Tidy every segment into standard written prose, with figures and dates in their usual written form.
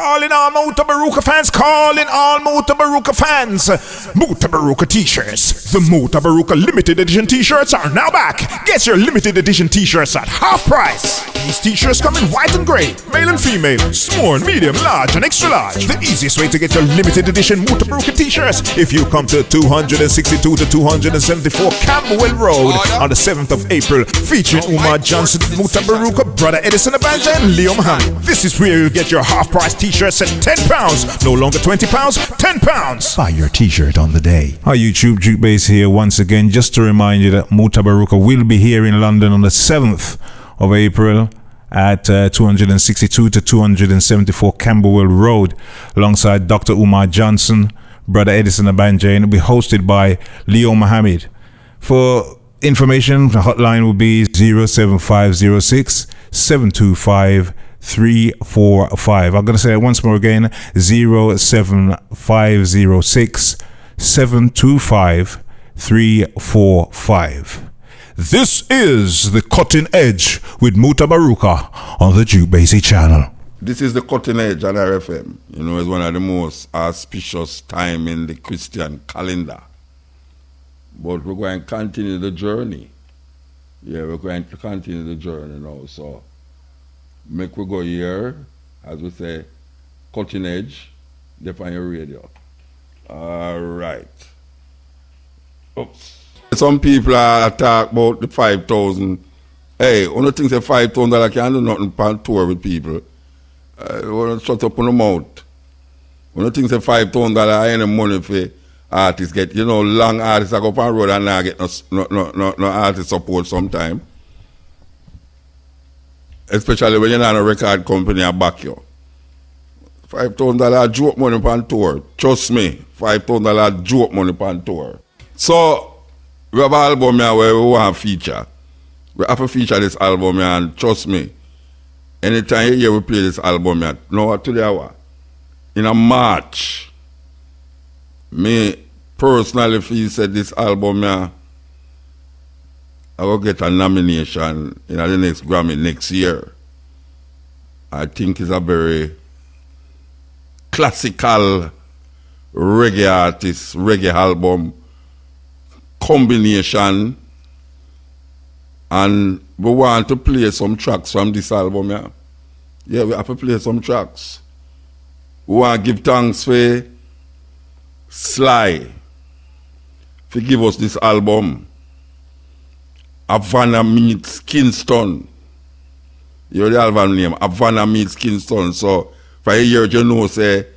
Calling all Mutabaruka fans, calling all Mutabaruka fans. Mutabaruka t-shirts. The Mutabaruka limited edition t-shirts are now back. Get your limited edition t-shirts at half price. These t-shirts come in white and grey, male and female, small, medium, large and extra large. The easiest way to get your limited edition Mutabaruka t-shirts if you come to 262 to 274 Camberwell Road on the 7th of April, featuring Umar Johnson, Mutabaruka, Brother Edison Abanja and Leo Muhammad. This is where you get your half-price t-shirts at £10, no longer £20, £10. Buy your t-shirt on the day. Hi YouTube, Juke Bass here once again, just to remind you that Mutabaruka will be here in London on the 7th of April at 262 to 274 Camberwell Road, alongside Dr. Umar Johnson, Brother Edison Abanja, and it will be hosted by Leo Muhammad. For information, the hotline will be 07506 725 345. I'm going to say it once more again, 07506 725 345. This is The Cutting Edge with Mutabaruka on the Juke Bass channel. This is The Cutting Edge on RFM. You know, it's one of the most auspicious time in the Christian calendar. But we're going to continue the journey. Yeah, we're going to continue the journey now. So, make we go here, as we say, cutting edge, define your radio. All right. Oops. Some people are talk about the 5,000. Hey, one of the things that $5,000 can't do nothing on tour with people. Want to shut up on the mouth. One of the things that $5,000 I ain't money for artists get. You know, long artists I go up on the road and I get no artist support sometime. Especially when you're not a record company and back you. $5,000 joke money on tour. Trust me, $5,000 joke money on tour. So, we have an album here where we want to feature. We have to feature this album here, and trust me, anytime you hear we play this album here, no, today hour, in a March, me personally feel said this album here, I will get a nomination in the next Grammy next year. I think it's a very classical reggae artist, reggae album combination, and we want to play some tracks from this album. Yeah, we have to play some tracks. We want to give thanks for Sly for give us this album. Havana meets Kingston. You know the album name, Havana meets Kingston. So for a year you know say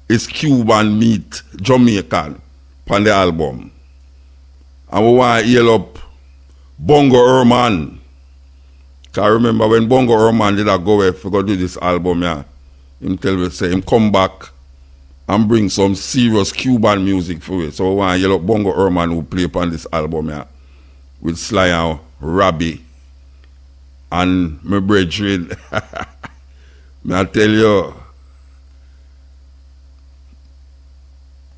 it's Cuban meet Jamaican on the album. And we want to heal up Bongo Herman. Because I remember when Bongo Herman did go away for go do this album, yeah, him tell me, say, him come back and bring some serious Cuban music for it. So we want to heal up Bongo Herman who play upon this album, yeah, with Sly and Robbie and my brethren. May I tell you.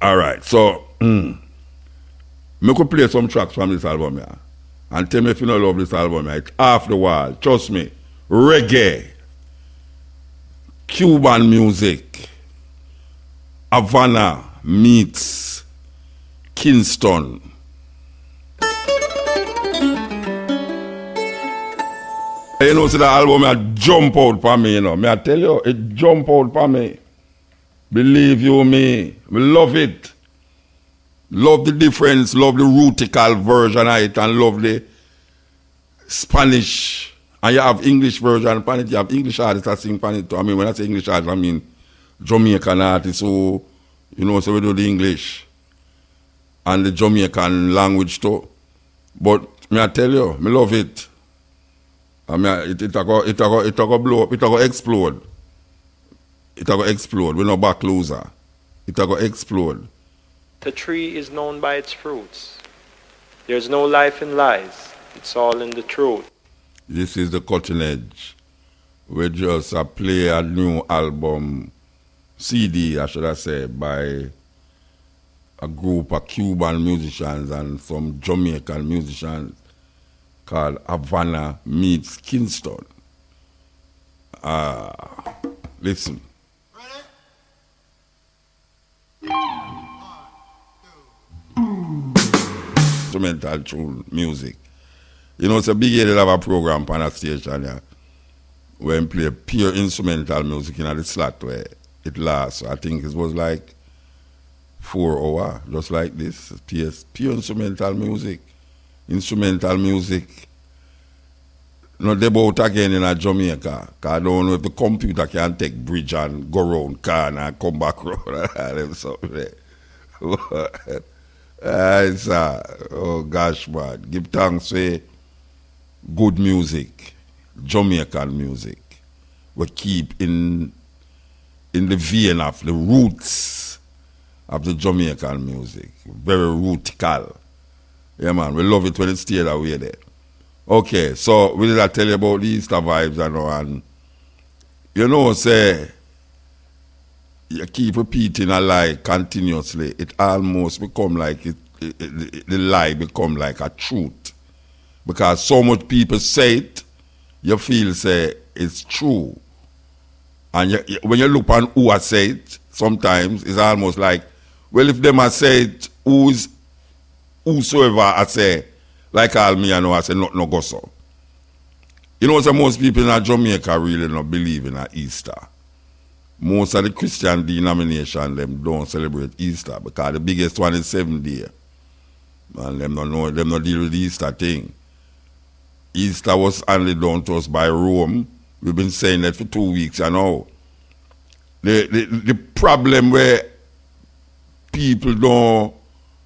All right, so, I could play some tracks from this album here. And tell me if you don't love this album here. It's off the wall. Trust me. Reggae. Cuban music. Havana meets Kingston. You know, see the album here jump out for me, you know. May I tell you, it jump out for me. Believe you me. We love it. Love the difference, love the rootical version of it, and love the Spanish. And you have English version of it, you have English artists that sing on it too. I mean, when I say English artists, I mean Jamaican artists who, you know, so we do the English and the Jamaican language too. But may I tell you, I love it. I mean, it go blow up, it go explode. It go explode. We're no back loser. It go explode. The tree is known by its fruits. There's no life in lies. It's all in the truth. This is The Cutting Edge. We just play a new album, CD, I should say, by a group of Cuban musicians and some Jamaican musicians called Havana meets Kingston. Listen. Ready? instrumental tune music. You know, it's a big area have a program on a station, yeah, where we play pure instrumental music in the slot where it lasts. I think it was like 4 hours, just like this. Pure instrumental music. Instrumental music. Not about again in a Jamaica. Cause I don't know if the computer can take bridge and go round can and come back round and something there. Oh gosh, man. Give thanks for good music, Jamaican music. We keep in the vein of the roots of the Jamaican music. Very rootical. Yeah, man. We love it when it stays that way there. Okay, so we did I tell you about the Easter vibes and you know, say you keep repeating a lie continuously, it almost become like the lie become like a truth. Because so much people say it, you feel say it's true. And when you look on who I say it, sometimes it's almost like, well, if them I say it, whosoever I say, like all me, I know I say no go so. You know, so most people in Jamaica really don't believe in Easter. Most of the Christian denomination them don't celebrate Easter because the biggest one is 7th day. And them don't know, them not deal with the Easter thing. Easter was handed down to us by Rome. We've been saying that for 2 weeks, you know. The problem where people don't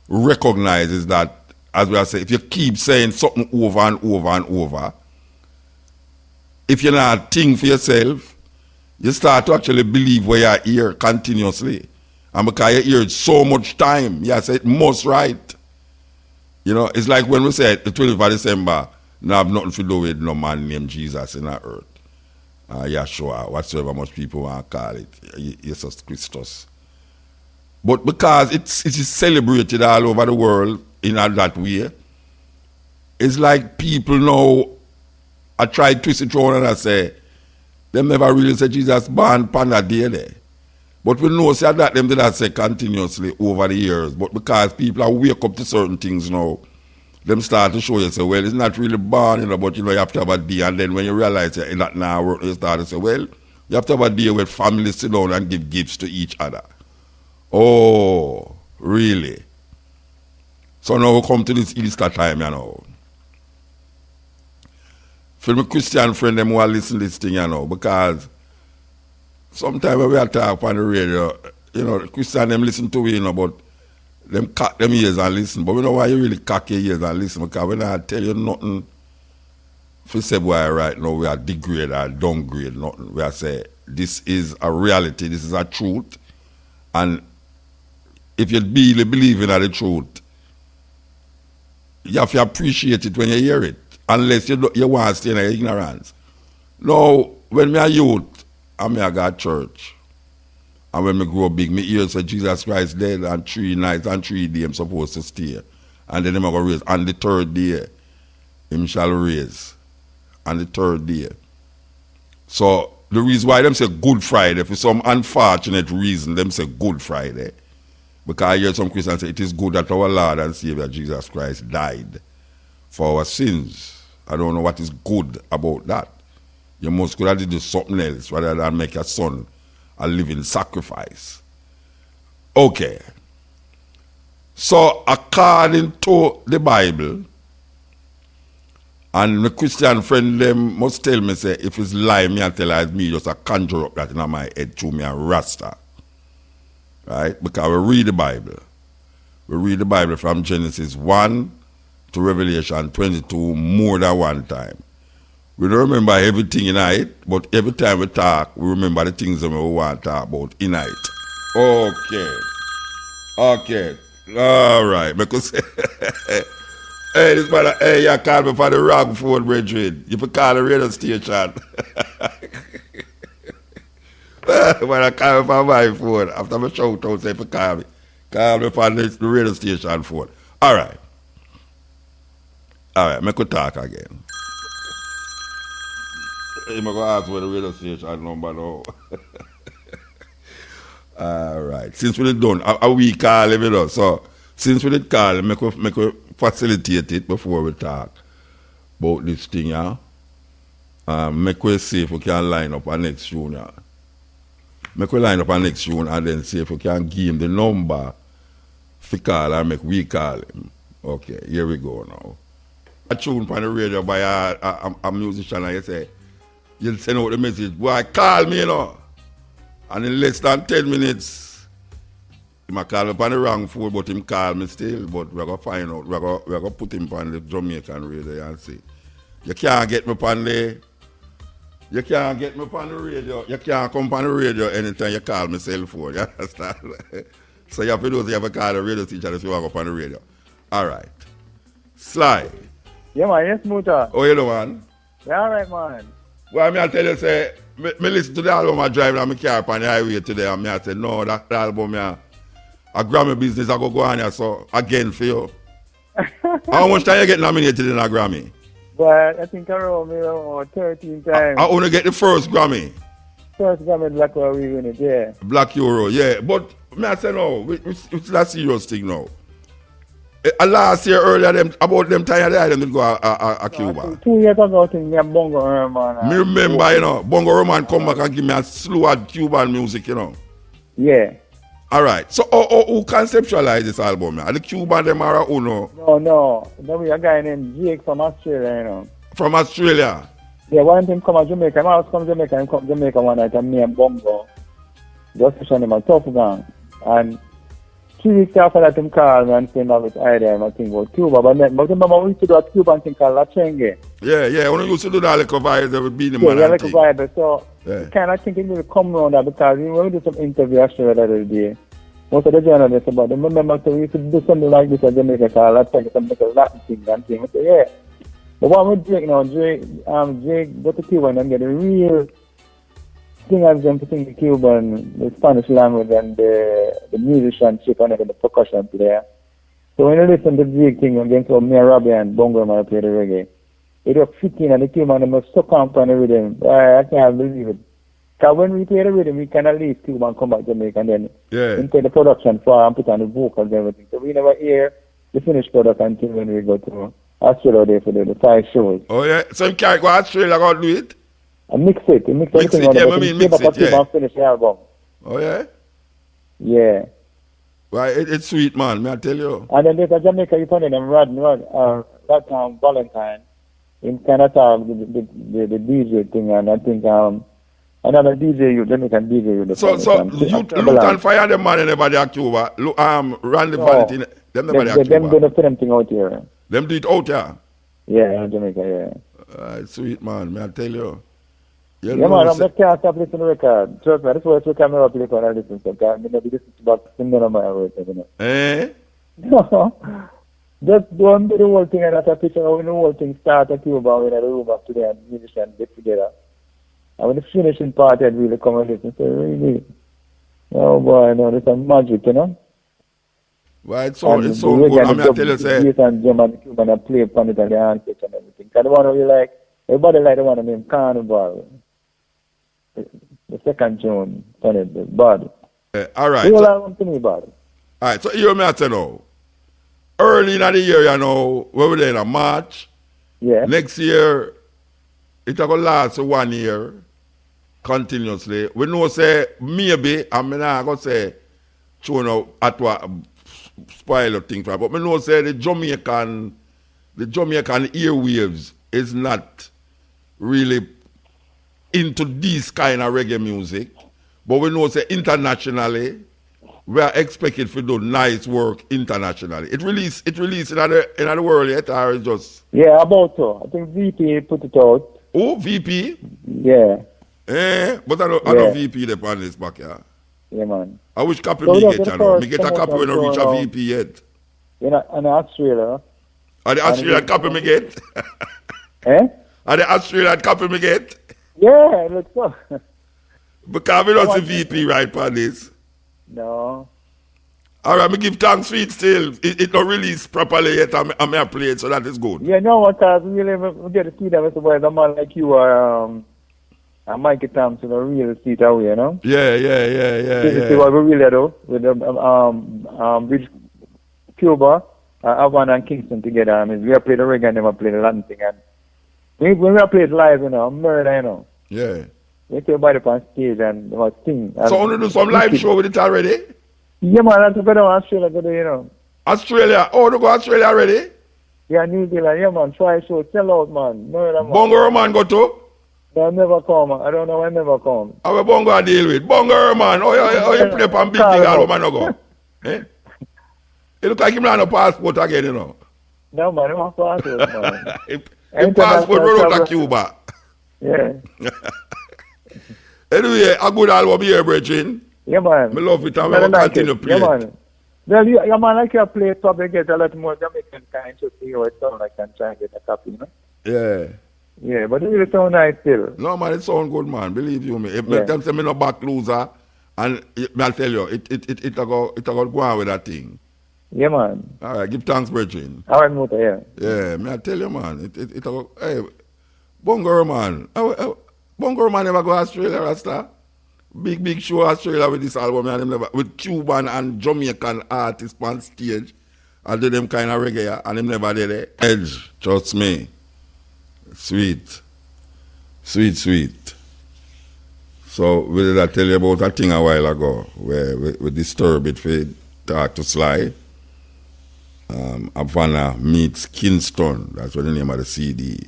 recognize is that, as we are saying, if you keep saying something over and over and over, if you're not think for yourself, you start to actually believe what you hear continuously. And because you hear it so much time, you say it must right. You know, it's like when we say the 25th of December, no have nothing to do with no man named Jesus in the earth. Yeshua, whatsoever much people want to call it, Jesus Christus. But because it is celebrated all over the world in that way, it's like people now, I try to twist it around and I say, them never really say Jesus born on that day there. But we know say that them did that say continuously over the years. But because people are wake up to certain things now, them start to show you, say, well, it's not really born, you know, but you know, you have to have a day. And then when you realize that that now, you start to say, well, you have to have a day where families sit down and give gifts to each other. Oh, really? So now we come to this Easter time, you know. For my Christian friend, them who are listening to this thing, you know, because sometimes when we are talking on the radio, you know, the Christian, them listen to it, you know, but them cock them ears and listen. But we know why you really cock your ears and listen, because when I tell you nothing, for say why right now we are degrade or downgrade nothing. We are say this is a reality, this is a truth, and if you really believe in the truth, you have to appreciate it when you hear it, unless you want to stay in ignorance. Now, when me a youth, and me I got church, and when me grow big, me hear say Jesus Christ dead and 3 nights and 3 days I'm supposed to stay. And then I'm going to raise. On the 3rd day, him shall raise. On the 3rd day. So, the reason why them say Good Friday, for some unfortunate reason, them say Good Friday. Because I hear some Christians say it is good that our Lord and Savior Jesus Christ died for our sins. I don't know what is good about that. You must could have do something else rather than make your son a living sacrifice. Okay. So according to the Bible, and my Christian friend them must tell me, say, if it's lie, me and tell her it's me just a conjure up that in my head through me a rasta. Right? Because we read the Bible. We read the Bible from Genesis 1 to Revelation 22 more than one time. We don't remember everything in it, but every time we talk, we remember the things that we want to talk about in it. Okay. Okay. All right. Because, hey, this man, hey, you call me for the wrong phone, brethren. You can call the radio station. When I call me for my phone, after my shout out, say, call me for the radio station phone. All right. All right, I could talk again. I'm going to ask for the radio station number now. All right. Since we did done, a week call him, you know. So, since we did call him, make facilitate it before we talk about this thing, yeah. Make we see if we can line up our next tune, yeah. Make we line up our next tune and then see if we can give him the number to call and make we call him. Okay, here we go now. A tune on the radio by a musician and you say, you'll send out the message, boy, call me, you know. And in less than 10 minutes, he might call me on the wrong phone, but him call me still. But we're going to find out. We're going to put him on the Jamaican radio and say, you can't get me on the... You can't get me on the radio. You can't come on the radio anytime you call me cell phone. You understand? So you have to do you have to call the radio teacher if you want to go on the radio. All right. Sly. Yeah, man. Yes, Muta. Oh, you know, man? Yeah, all right, man. Well, I tell you, say, me listen to the album I drive on my car on the highway today, and I say, no, that album, a Grammy business, I go on here, so again for you. How much time you get nominated in a Grammy? But I think around 13 times. I only get the first Grammy. First Grammy Black Euro we win it, yeah. Black Euro, yeah. But I say no, it's that serious thing now. Last year earlier, about them time they didn't go to Cuba. 2 years ago, I think me and Bongo Roman. Me remember, you know, Bongo Roman come back and give me a slew of Cuban music, you know. Yeah. All right. So who conceptualized this album? Are the Cuban them are who no? No. There was a guy named Jake from Australia, you know. From Australia? Yeah, one time come to Jamaica. I was come to Jamaica and come to Jamaica one night and me and Bongo. Just to show him a tough gang. And 3 weeks after that, him called me and came up with idea and I think about Cuba. But remember we used to do a Cuban thing called La Chengue. Yeah. When we used to do that, like a vibe, there would be the man. Yeah, like a vibe. So, yeah. Kind of think it will come around that because when we did some interview Australia the other day, most of the journalists about them remember so we used to do something like this in Jamaica called La Chengue, something like a Latin thing and thing. I say, yeah. But what we Drake now, Drake go to Cuba and get a real singers them to sing the Cuban, the Spanish language and the musicianship and the percussion there. So when you listen to the Drake thing against me and Robbie and Bongo man play the reggae, it was fitting and the Cuban them was so calm on the rhythm. I can't believe it. Because when we play the rhythm, we can at least Cuba and come back to Jamaica and then into the production for and put on the vocals and everything. So we never hear the finished product until when we go to Australia there for the 5 shows. Oh yeah, so you can't go to Australia go do it? I mix it, mix it, yeah, I mean mix it, yeah. And finish the album. Oh yeah? Yeah. Well, it's sweet, man, may I tell you. And then there's a Jamaica, you find them Rod Valentine. In kind of talk the DJ thing, and I think another DJ, Jamaican DJ. So you look and fire them man in everybody at Cuba. Randy Valentine, them nobody at Cuba. Them do the film thing out here. Them do it out here? Yeah, in Jamaica, yeah. It's sweet, man, may I tell you. Yeah, man, I can't stop listening to the record. Trust me, that's why I camera up later and listen to it. I'm going to be listening to about none of my words, you know. Eh? No. Just don't do the whole thing and that's a picture of when the whole thing starts at Cuba when the room up today and musicians get together. And when the finishing part, I'd really come and listen. So really, oh boy, no, there's some magic, you know. Well, it's so good. I mean, I tell you, say. Yes, and German, Cuban, and play upon it and the answers and everything. Because the one we like, everybody like the one named Carnival. The second tune, on it, the body. All right. You all want to me about it. All right, so you may say now. Early in the year, you know, we were there in March. Yeah. Next year, it's going to last 1 year continuously. We know, say, maybe, I'm not going to say, you know, at what spoil the thing, but we know, say, the Jamaican airwaves is not really into this kind of reggae music. But we know, say, internationally, we are expected to do nice work internationally. It released in the world yet, or it's just... Yeah, about so. I think VP put it out. Oh, VP? Yeah. But I know VP there on this back, yeah. Yeah, man. I wish copy me get, you know. Me get a copy when I reach a VP yet. You know, in Australia. Are the Australian copy me get? Are the Australian copy me get? Yeah, it looks so. Because we don't see VP right on this. No. All right, me give thanks for it still. It not released properly yet. I'm play it, so that is good. Yeah, no, because we get to see that with a man like you or Mikey Thompson, really see it away, you know? Yeah. See what we really do with Bridge Cuba Havana and Kingston together. I mean, we have played the reggae and never played the Latin thing. And when we have played live, murder, Yeah. we take everybody up on stage and sing. And So I want to do some live show with it already? Yeah, man, that's better than Australia, Australia? Oh, to go Australia already? Yeah, New Zealand, yeah, man. Try show, sell out, man. Murder, man. Bongo man go to? They'll never come. I don't know. I never come. How we Bongo I deal with? Bongo man, you play on big thing all man no go? Eh? It look like him not no passport again, No, man, I want passport, man. Him passport run out to Cuba. Yeah. Anyway, a good album here, brethren. Yeah, man. I love it and we will continue to play Yeah, it. man. Well, yeah, man, like you play it, probably get a lot more Jamaican kind to see how it sounds like and try and get a copy, Yeah. Yeah, but it really sound nice still. No, man, it sound good, man. Believe you me. If Yeah. them say me no back loser, and I'll tell you, it go go on with that thing. Yeah, man. All right, give thanks, brethren. All right, Muta, yeah. Yeah, me I tell you, man. It go. Hey, Bongo man. Bongo man never go Australia, Rasta. Big show Australia with this album, and them never with Cuban and Jamaican artists on stage. I do them kind of reggae, and them never did it. Edge, trust me. Sweet. So, what did I tell you about that thing a while ago, where we disturbed it for talk to Sly? Havana meets Kingston. That's what the name of the CD.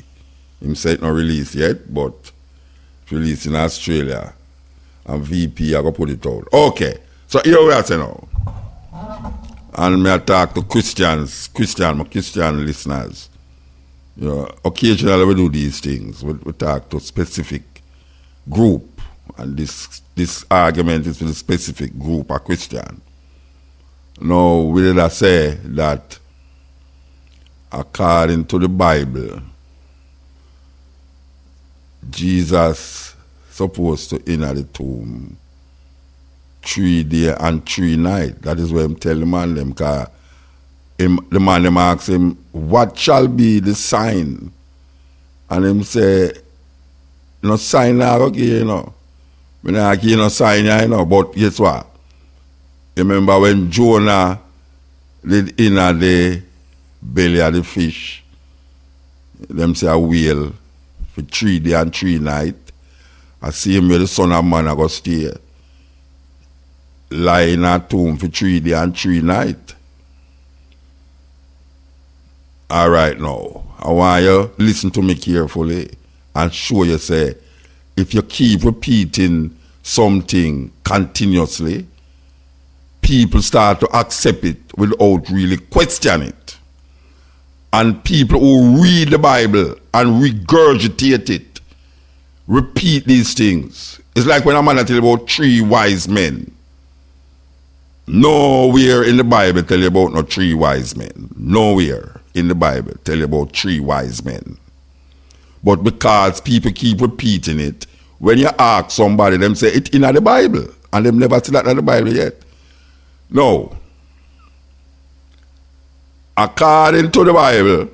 Him said it not released yet, but it's released in Australia. And VP, I go put it out. Okay, so here we are now. And I talk to Christian listeners. You know, occasionally we do these things. We talk to specific group, and this argument is with a specific group, a Christian. Now, we did I say that according to the Bible, Jesus supposed to enter the tomb 3 days and 3 nights. That is what I'm telling the man them, because the man them ask him, what shall be the sign? And him say, no sign I go give you, I don't give you no sign, but guess what? Remember when Jonah did enter the belly of the fish, them say a whale for 3 days and 3 nights. I see him where the Son of Man I go stay. Lie in a tomb for 3 days and 3 nights. All right now, I want you to listen to me carefully and show you say, if you keep repeating something continuously, people start to accept it without really question it. And people who read the Bible and regurgitate it, repeat these things. It's like when a man tell you about 3 wise men. Nowhere in the Bible tell you about no 3 wise men. Nowhere in the Bible tell you about 3 wise men. But because people keep repeating it, when you ask somebody, them say it in the Bible. And them never see that in the Bible yet. No. According to the Bible,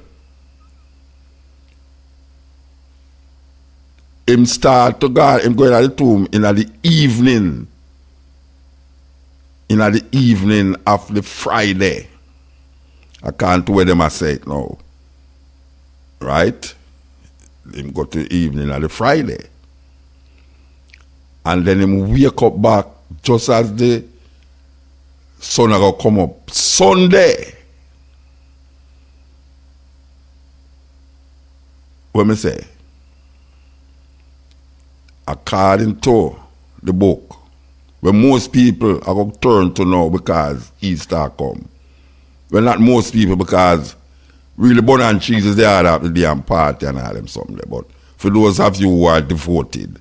him start to go, him going to the tomb in the evening. In the evening of the Friday. I can't where them I say it now. Right? Him go to the evening of the Friday. And then him wake up back just as the sun are gonna come up. Sunday. What me say? According to the book, where most people are going to turn to now because Easter come. Well, not most people, because really bun and cheese is there after the damn party and all them something there. But for those of you who are devoted,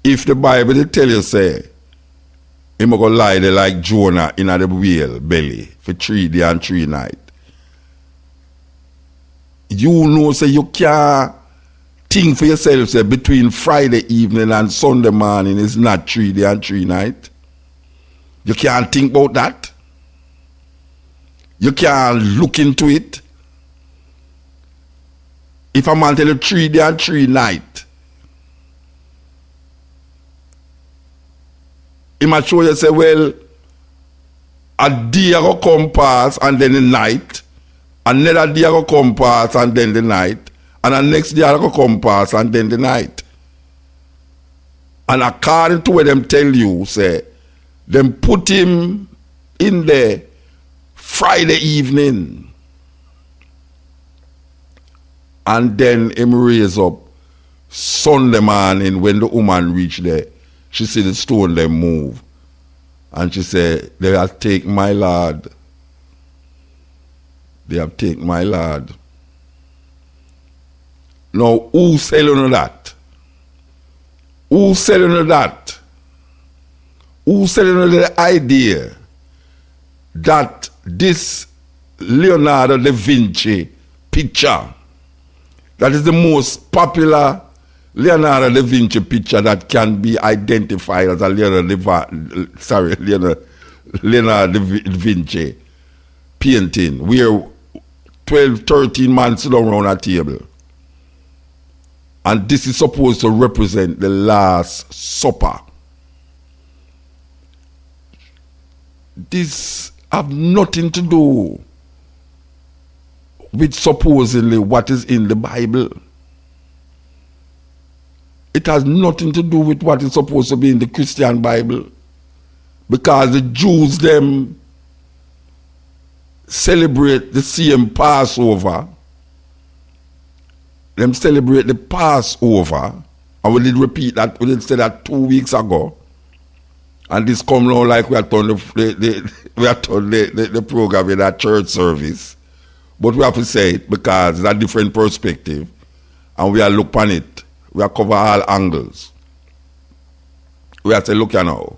if the Bible they tell you say, him go lie there like Jonah in the whale belly for 3 days and 3 nights, you know say you can't think for yourself say between Friday evening and Sunday morning is not 3 days and 3 nights. You can't think about that. You can't look into it. If a man tell you 3 days and 3 nights, he might show you say, well, a day go come pass and then the night, another day go come pass and then the night, and the next day go come pass and then the night. And according to what them tell you, say, them put him in there Friday evening, and then him raise up Sunday morning when the woman reached there. She see the stone them move. And she said, they have taken my lord. They have taken my lord. Now, who selling you that? Who selling you that? Who selling you the idea that this Leonardo da Vinci picture, that is the most popular Leonardo da Vinci picture that can be identified as a Leonardo da Vinci painting, where 12, 13 man sit down around a table. And this is supposed to represent the Last Supper. This have nothing to do with supposedly what is in the Bible. It has nothing to do with what is supposed to be in the Christian Bible. Because the Jews, them, celebrate the same Passover. Them celebrate the Passover. And we did repeat that, we did say that 2 weeks ago. And this come now like we have done the program in that church service. But we have to say it because it's a different perspective. And we are look on it. We are cover all angles. We have to look at now.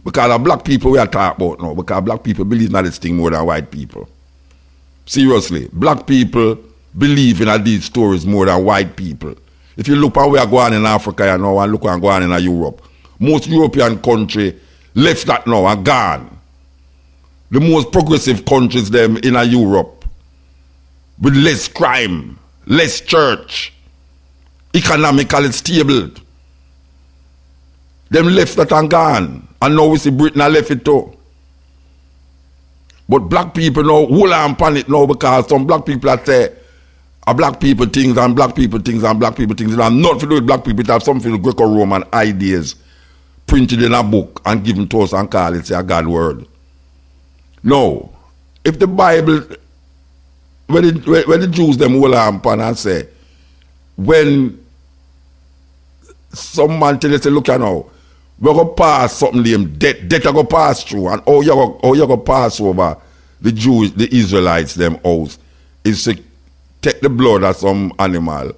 Because of black people we are talking about now. Because black people believe in this thing more than white people. Seriously. Black people believe in these stories more than white people. If you look at where we are going in Africa you know, and look at going in Europe. Most European country left that now and gone. The most progressive countries them in Europe. With less crime, less church, economically stable. Them left that and gone. And now we see Britain left it too. But black people now hold on upon it now because some black people that say black people things and black people things and black people things. It have nothing to do with black people. It have something with Greco-Roman ideas printed in a book and given to us and call it say a God word. No. If the Bible, when the Jews them hold on upon and say, when some man tell you, say, look at now, we're going to pass something named death are going to pass through, and all you're going to pass over the Jews, the Israelites, them house, is to take the blood of some animal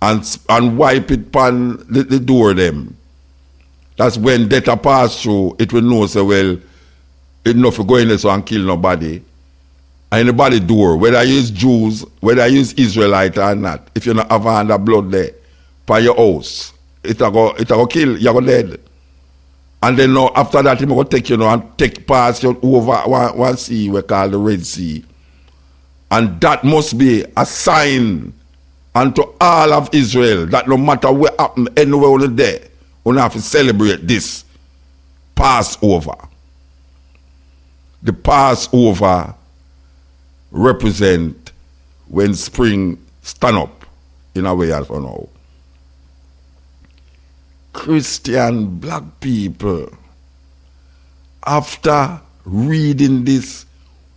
and wipe it upon the door them. That's when death are pass through, it will know, say, well, it's enough to go in there so and kill nobody. And anybody door, whether you use Jews, whether you use Israelite or not, if you not have under blood there, by your house, it'll go kill, you're go dead. And then now after that, he's going to take you now and take past you over one sea we call the Red Sea. And that must be a sign unto all of Israel that no matter what happen anywhere on the day, we have to celebrate this Passover. The Passover represent when spring stand up in a way as for now. Christian black people, after reading this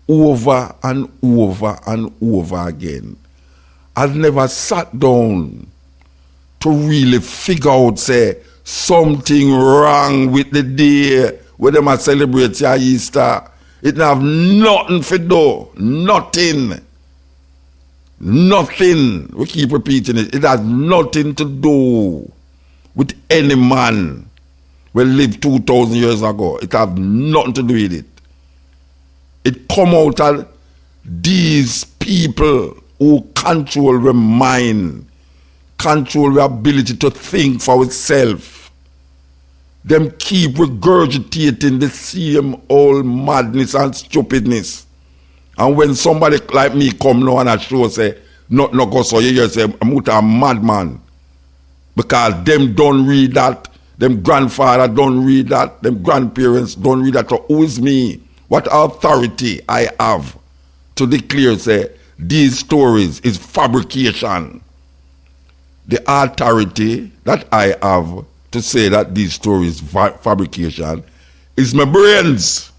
over and over and over again, has never sat down to really figure out, say, something wrong with the day where they must celebrate your Easter. It have nothing to do. Nothing. Nothing. We keep repeating it. It has nothing to do with any man who lived 2,000 years ago. It have nothing to do with it. It come out of these people who control their mind, control their ability to think for itself. Them keep regurgitating the same old madness and stupidness. And when somebody like me come now and I show say, not go so you say, I'm a madman. Because them don't read that, them grandfather don't read that, them grandparents don't read that. So who is me? What authority I have to declare, say, these stories is fabrication? The authority that I have to say that these stories fabrication is my brains.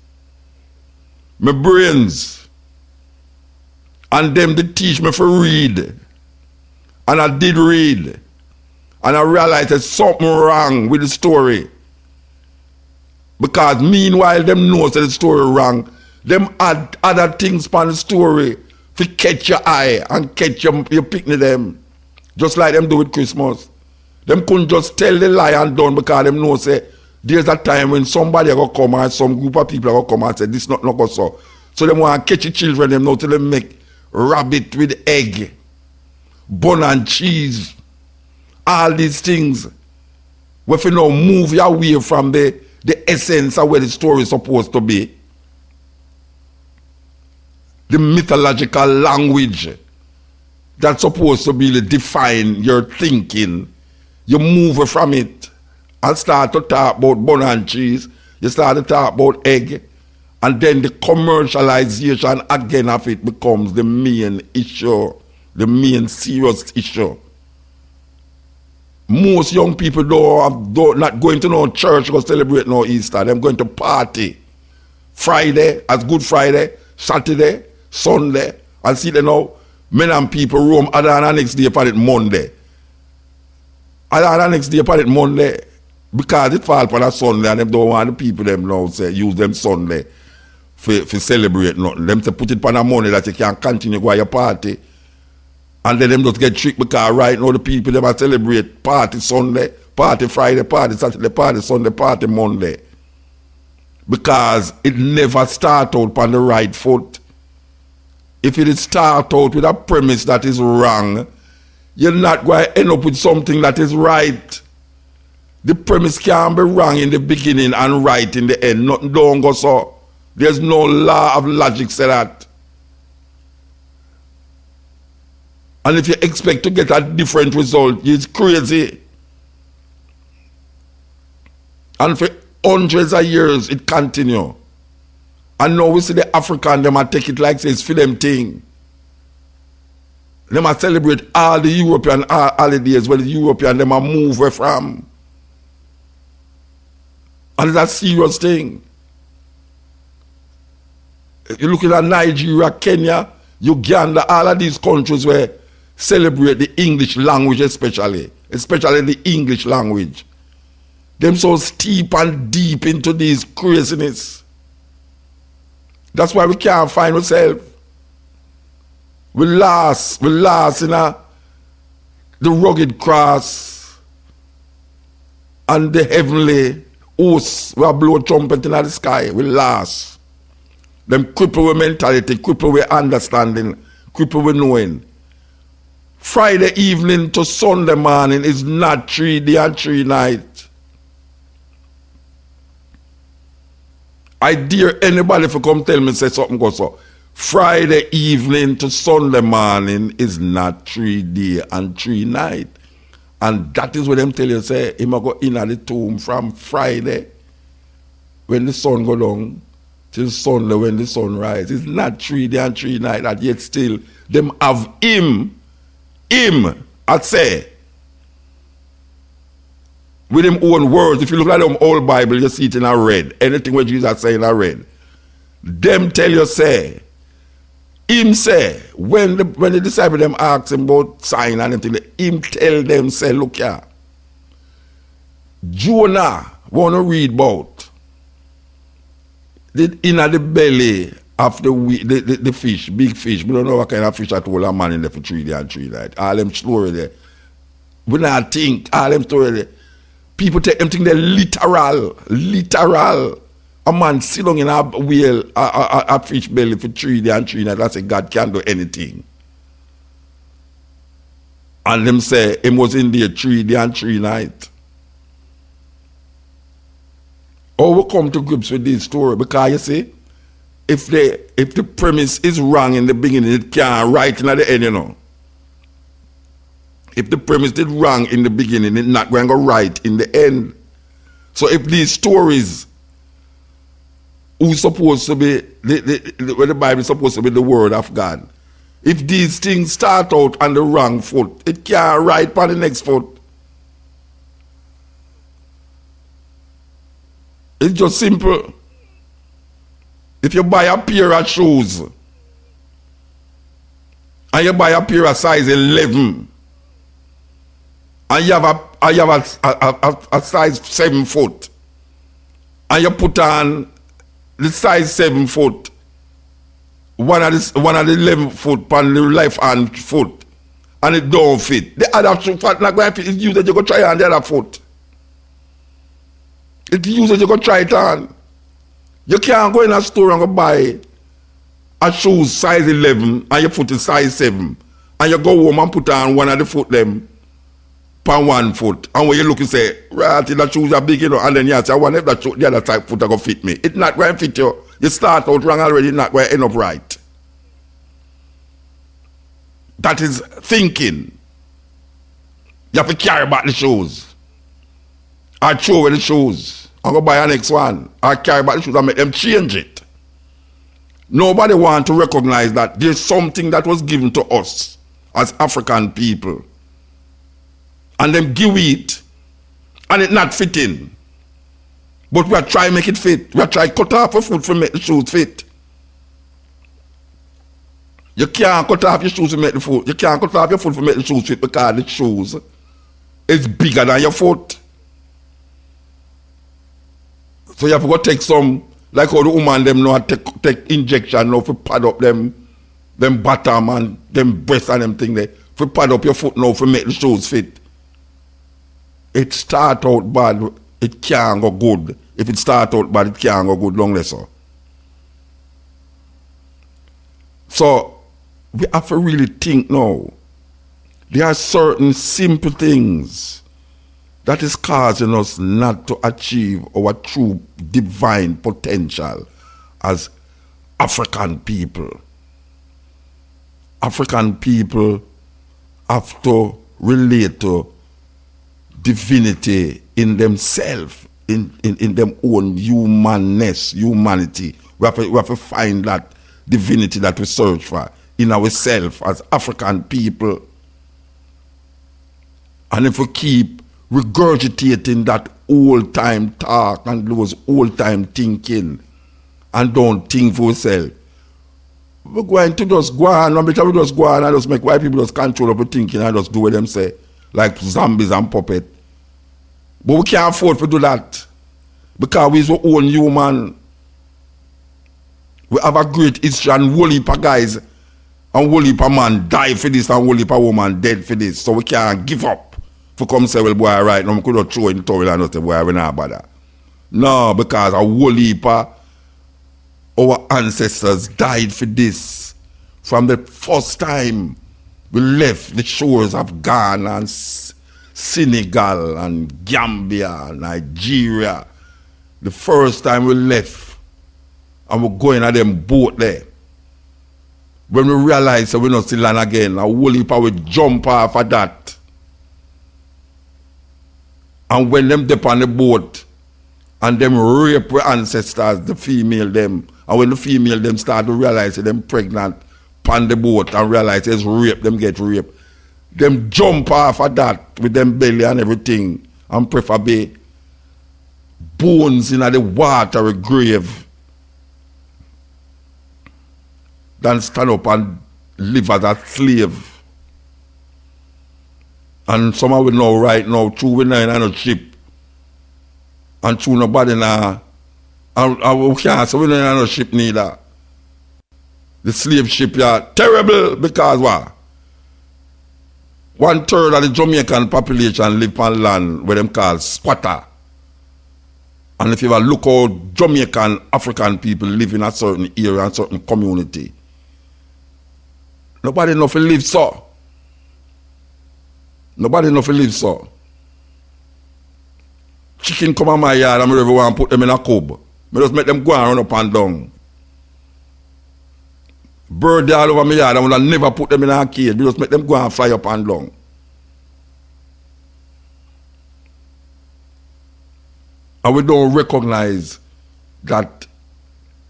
My brains. And them they teach me for read. And I did read. And I realized there's something wrong with the story. Because meanwhile them knows that the story wrong, them add other things on the story to catch your eye and catch your picnic them. Just like them do with Christmas. Them couldn't just tell the lie and done because them know say there's a time when somebody are gonna come and some group of people are gonna come and say this not go so. So them want to catch the children, them know till them make rabbit with egg, bun and cheese, all these things. If you now move your way from the essence of where the story is supposed to be. The mythological language that's supposed to be define your thinking. You move from it and start to talk about bun and cheese. You start to talk about egg. And then the commercialization again of it becomes the main issue, the main serious issue. Most young people don't not going to no church or celebrate no Easter. They're going to party. Friday, as Good Friday, Saturday, Sunday, and see them now, men and people roam other than the next day upon it Monday. Other than the next day upon it Monday, because it falls upon a Sunday and them don't want the people them now say use them Sunday for celebrate nothing. Them to put it upon a Monday that you can continue go your party. And then them just get tricked because right now the people them are celebrate party Sunday, party Friday, party Saturday, party Sunday, party Monday. Because it never start out on the right foot. If it start out with a premise that is wrong, you're not going to end up with something that is right. The premise can be wrong in the beginning and right in the end. Nothing don't go so. There's no law of logic say that. And if you expect to get a different result, it's crazy. And for hundreds of years, it continue. And now we see the African, them a take it like it's for them thing. Them a celebrate all the European holidays where the European them a move away from. And it's a serious thing. You're looking at Nigeria, Kenya, Uganda, all of these countries where celebrate the English language especially the English language. Them so steep and deep into these craziness. That's why we can't find ourselves. We lost in the rugged cross and the heavenly hosts who blow trumpet in the sky. We lost. Them cripple with mentality, cripple with understanding, cripple with knowing. Friday evening to Sunday morning is not 3 day and 3 night. I dare anybody to come tell me say something goes so. Friday evening to Sunday morning is not 3 day and 3 night. And that is what them tell you say, he might go in at the tomb from Friday when the sun go down till Sunday when the sun rise. It's not 3 day and 3 night, and yet still them have him, I say, with him own words. If you look at them old Bible, you see it in a red. Anything what Jesus say in a red. Them tell you say, him say, when the disciples them ask him about sign and anything, him tell them say, look here, Jonah want to read about the inner the belly of the fish, big fish. We don't know what kind of fish that hold a man in there for 3 days and 3 nights. All them story there. We not think, all them story there. People take them thing they're literal. A man sit down in a whale, a fish belly for 3 days and 3 nights. That's say God can't do anything. And them say him was in there 3 days and 3 nights. How we come to grips with this story? Because you see, if the premise is wrong in the beginning, it can't right in at the end, you know. If the premise is wrong in the beginning, it's not going to go right in the end. So if these stories who's supposed to be, where the Bible is supposed to be the word of God. If these things start out on the wrong foot, it can't right on the next foot. It's just simple. If you buy a pair of shoes and you buy a pair of size 11 and you have a size 7 foot and you put on the size 7 foot, one of the 11 foot on the left hand foot, and it don't fit. The other foot not going to fit. It's used that you go try on the other foot. It's used that you go try it on. You can't go in a store and go buy a shoes size 11 and your foot is size 7 and you go home and put on one of the foot them on 1 foot, and when you look and say, right, the shoes are big, and then you say, I wonder if the other type foot are going to fit me. It's not going to fit you. You start out wrong already, it's not going to end up right. That is thinking. You have to carry back the shoes. I throw away the shoes. I'm going to buy a next one. I carry back the shoes and make them change it. Nobody wants to recognize that there's something that was given to us as African people. And them give it, and it not fitting. But we are trying to make it fit. We are trying to cut off a foot to make the shoes fit. You can't cut off your shoes to make the foot. You can't cut off your foot to make the shoes fit because the shoes is bigger than your foot. So you have to go take some, like how the woman them know take injection now to pad up them bottom and them breast and them thing there. To pad up your foot now to make the shoes fit. It start out bad, it can't go good. If it start out bad, it can't go good long less so. So we have to really think now. There are certain simple things that is causing us not to achieve our true divine potential as African people. African people have to relate to divinity in themselves, in them own humanness, humanity. We have to find that divinity that we search for in ourselves as African people. And if we keep regurgitating that old-time talk and those old-time thinking and don't think for ourselves, we're going to just go on, and we just go on and just make white people just control of the thinking and just do what them say, like zombies and puppets. But we can't afford to do that because we're our own human. We have a great history and whole heap of guys and whole heap of man die for this and whole heap of woman dead for this. So we can't give up for come say, well, boy, right now we could not throw in the towel and not say, boy, we're not bother. No, because a whole heap of our ancestors died for this from the first time we left the shores of Ghana and Senegal and Gambia, Nigeria. The first time we left and we're going at them boat there. When we realize that we're not still land again, a whole heap we jump off of that. And when them dip on the boat and them rape our ancestors, the female them, and when the female them start to realize that them pregnant on the boat and realize it's rape, them get raped. Them jump off of that with them belly and everything and preferably bones in the watery grave than stand up and live as a slave. And somehow we know right now, true we not in a ship and true nobody now, and we can't say we not in a ship neither. The slave ship are terrible because what? 1/3 of the Jamaican population live on land where them call squatter. And if you ever look how Jamaican African people live in a certain area and certain community, nobody know if live so. Nobody know if live so. Chicken come on my yard and I want to put them in a cub. I just make them go and run up and down. Bird all over my yard, I will never put them in a cage. We just make them go and fly up and down. And we don't recognize that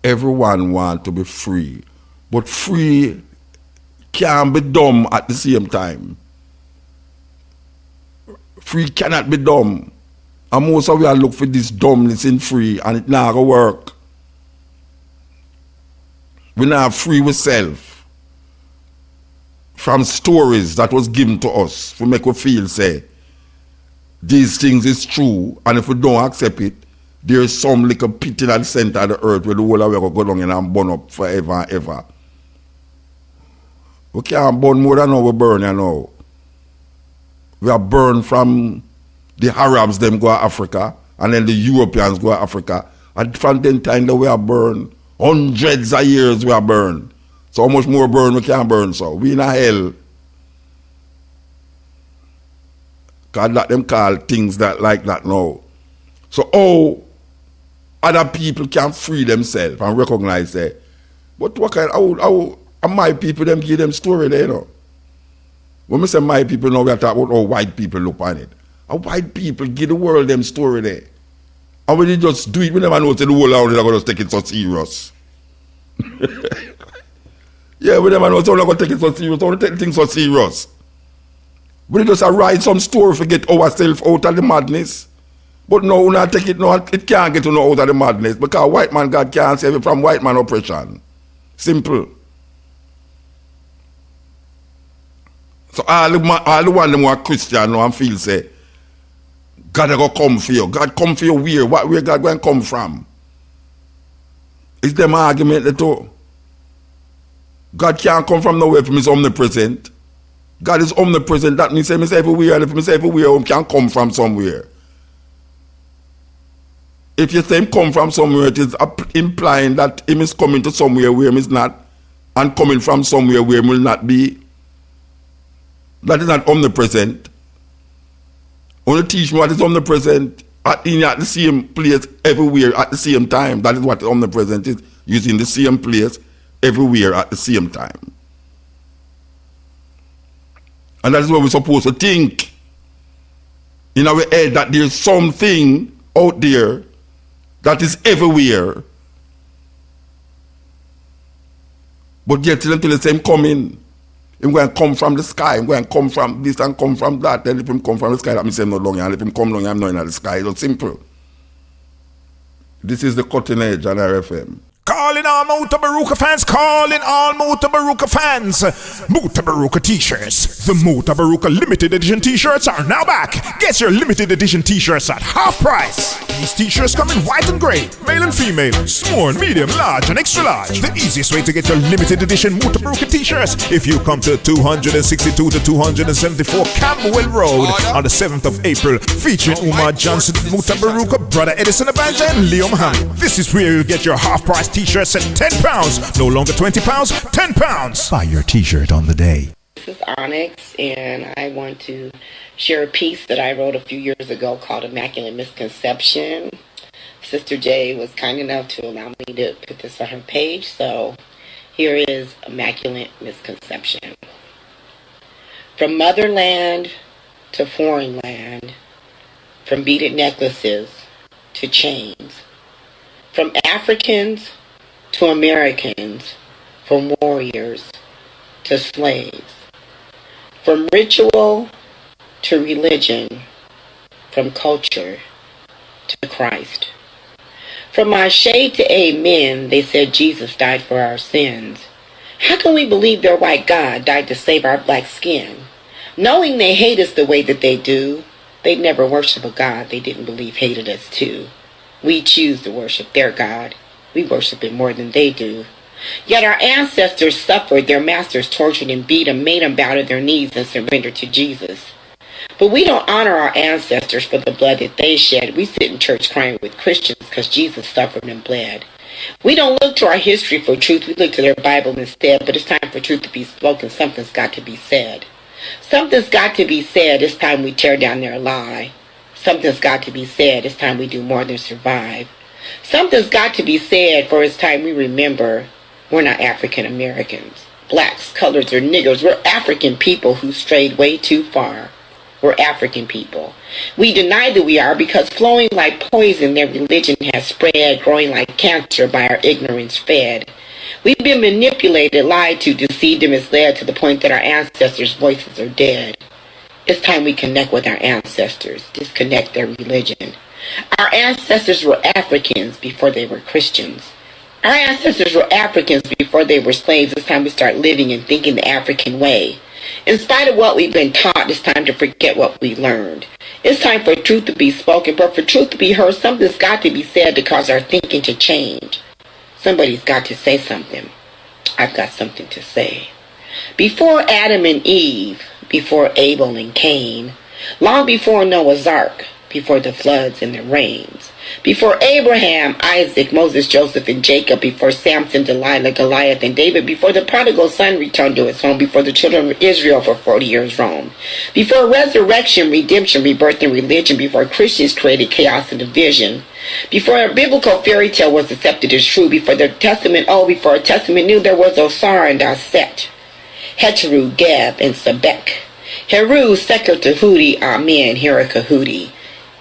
everyone wants to be free. But free can't be dumb at the same time. Free cannot be dumb. And most of you look for this dumbness in free, and it not gonna work. We're not free with self. From stories that was given to us to make us feel, say, these things is true, and if we don't accept it, there is some little pit in the center of the earth where the whole of it will go down and burn up forever and ever. We can't burn more than how we burn, you know. We are burned from the Arabs, them go to Africa, and then the Europeans go to Africa. And from then time that we are burned, hundreds of years we are burned. So how much more burn we can burn, so we in a hell. Because that them call things that like that now. So how other people can free themselves and recognize that. But what kind, how my people them give them story there, you know. When we say my people now, we are talking about how white people look on it. How white people give the world them story there. And when they just do it, we never know that the whole world is going to take it so serious. Yeah, we never know that they're going to take it so serious. They don't take things so serious. We just write some story to get ourselves out of the madness. But no, we not take it, no, it can't get out of the madness because white man God can't save you from white man oppression. Simple. So all the one them who are Christian now and feel say, God will come for you. God come for you where? Where God going to come from? It's them argument that too. God can't come from nowhere from his omnipresent. God is omnipresent. That means he's everywhere, and if he's everywhere, he can come from somewhere. If you say him come from somewhere, it is implying that him is coming to somewhere where he is not, and coming from somewhere where he will not be. That is not omnipresent. Only teach me what is omnipresent at the same place, everywhere, at the same time. That is what omnipresent is. Using the same place, everywhere, at the same time. And that is what we're supposed to think. In our head that there's something out there that is everywhere. But yet until the same coming, he's going to come from the sky, he's going to come from this and come from that. Then if him come from the sky, that means I'm not long. And if him come long, I'm not in the sky. It's simple. This is the cutting edge on RFM. Calling all Mutabaruka fans, calling all Mutabaruka fans. Mutabaruka t-shirts. The Mutabaruka limited edition t-shirts are now back. Get your limited edition t-shirts at half price. These t-shirts come in white and gray, male and female, small, medium, large, and extra large. The easiest way to get your limited edition Mutabaruka t-shirts if you come to 262 to 274 Camberwell Road on the 7th of April, featuring Umar Johnson, Mutabaruka, Brother Edison Abanja, and Leo Muhammad. This is where you'll get your half price t-shirts at £10, no longer £20, £10. Buy your t-shirt on the day. This is Onyx, and I want to share a piece that I wrote a few years ago called Immaculate Misconception. Sister J was kind enough to allow me to put this on her page, so here is Immaculate Misconception. From motherland to foreign land, from beaded necklaces to chains, from Africans to Americans, from warriors to slaves, from ritual to religion, from culture to Christ. From Ashe to Amen, they said Jesus died for our sins. How can we believe their white God died to save our black skin? Knowing they hate us the way that they do, they'd never worship a God they didn't believe hated us too. We choose to worship their God. We worship it more than they do. Yet our ancestors suffered, their masters tortured and beat them, made them bow to their knees and surrender to Jesus. But we don't honor our ancestors for the blood that they shed. We sit in church crying with Christians because Jesus suffered and bled. We don't look to our history for truth. We look to their Bible instead. But it's time for truth to be spoken. Something's got to be said. Something's got to be said. It's time we tear down their lie. Something's got to be said. It's time we do more than survive. Something's got to be said, for it's time we remember we're not African Americans, blacks, colors, or niggers. We're African people who strayed way too far. We're African people. We deny that we are because flowing like poison, their religion has spread, growing like cancer by our ignorance fed. We've been manipulated, lied to, deceived, and misled to the point that our ancestors' voices are dead. It's time we connect with our ancestors, disconnect their religion. Our ancestors were Africans before they were Christians. Our ancestors were Africans before they were slaves. It's time we start living and thinking the African way. In spite of what we've been taught, it's time to forget what we learned. It's time for truth to be spoken, but for truth to be heard, something's got to be said to cause our thinking to change. Somebody's got to say something. I've got something to say. Before Adam and Eve, before Abel and Cain, long before Noah's Ark, before the floods and the rains, before Abraham, Isaac, Moses, Joseph, and Jacob, before Samson, Delilah, Goliath, and David, before the prodigal son returned to his home, before the children of Israel for 40 years roamed, before resurrection, redemption, rebirth, and religion, before Christians created chaos and division, before a biblical fairy tale was accepted as true, before the Testament old, before a Testament new, there was Osar and Aset, Heteru, Geb, and Sebek, Heru, Seker, Tahudi, Amen, Herikahudi,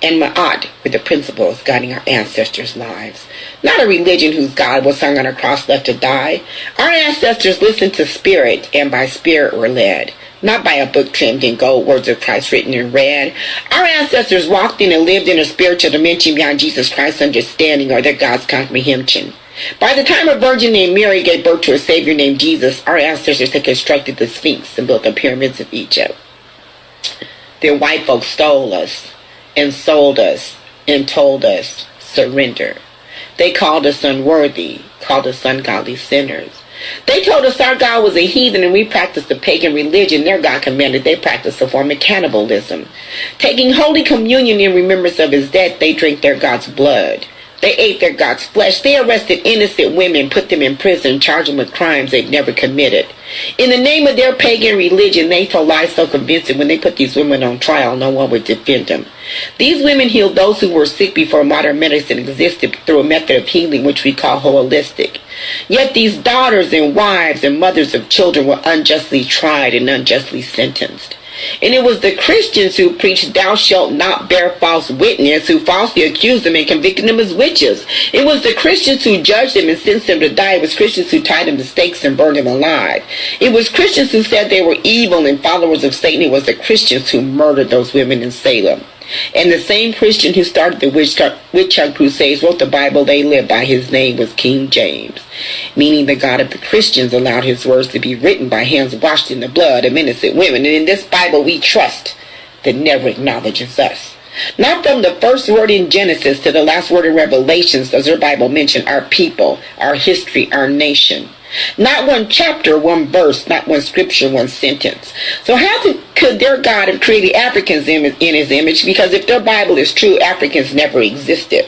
and Ma'at were the principles guiding our ancestors' lives. Not a religion whose God was hung on a cross left to die. Our ancestors listened to spirit, and by spirit were led. Not by a book trimmed in gold, words of Christ written in red. Our ancestors walked in and lived in a spiritual dimension beyond Jesus Christ's understanding or their God's comprehension. By the time a virgin named Mary gave birth to a Savior named Jesus, our ancestors had constructed the Sphinx and built the pyramids of Egypt. Their white folks stole us and sold us and told us, surrender. They called us unworthy, called us ungodly sinners. They told us our God was a heathen and we practiced a pagan religion. Their God commanded they practice a form of cannibalism. Taking Holy Communion in remembrance of his death, they drank their God's blood. They ate their God's flesh. They arrested innocent women, put them in prison, charged them with crimes they'd never committed. In the name of their pagan religion, they told lies so convincing when they put these women on trial, no one would defend them. These women healed those who were sick before modern medicine existed through a method of healing which we call holistic. Yet these daughters and wives and mothers of children were unjustly tried and unjustly sentenced. And it was the Christians who preached thou shalt not bear false witness, who falsely accused them and convicted them as witches. It was the Christians who judged them and sentenced them to die. It was Christians who tied them to stakes and burned them alive. It was Christians who said they were evil and followers of Satan. It was the Christians who murdered those women in Salem. And the same Christian who started the witch hunt crusades wrote the Bible they lived by. His name was King James, meaning the God of the Christians allowed his words to be written by hands washed in the blood of innocent women. And in this Bible we trust that never acknowledges us. Not from the first word in Genesis to the last word in Revelations does our Bible mention our people, our history, our nation. Not one chapter, one verse, not one scripture, one sentence. So how could their God have created Africans in his image? Because if their Bible is true, Africans never existed.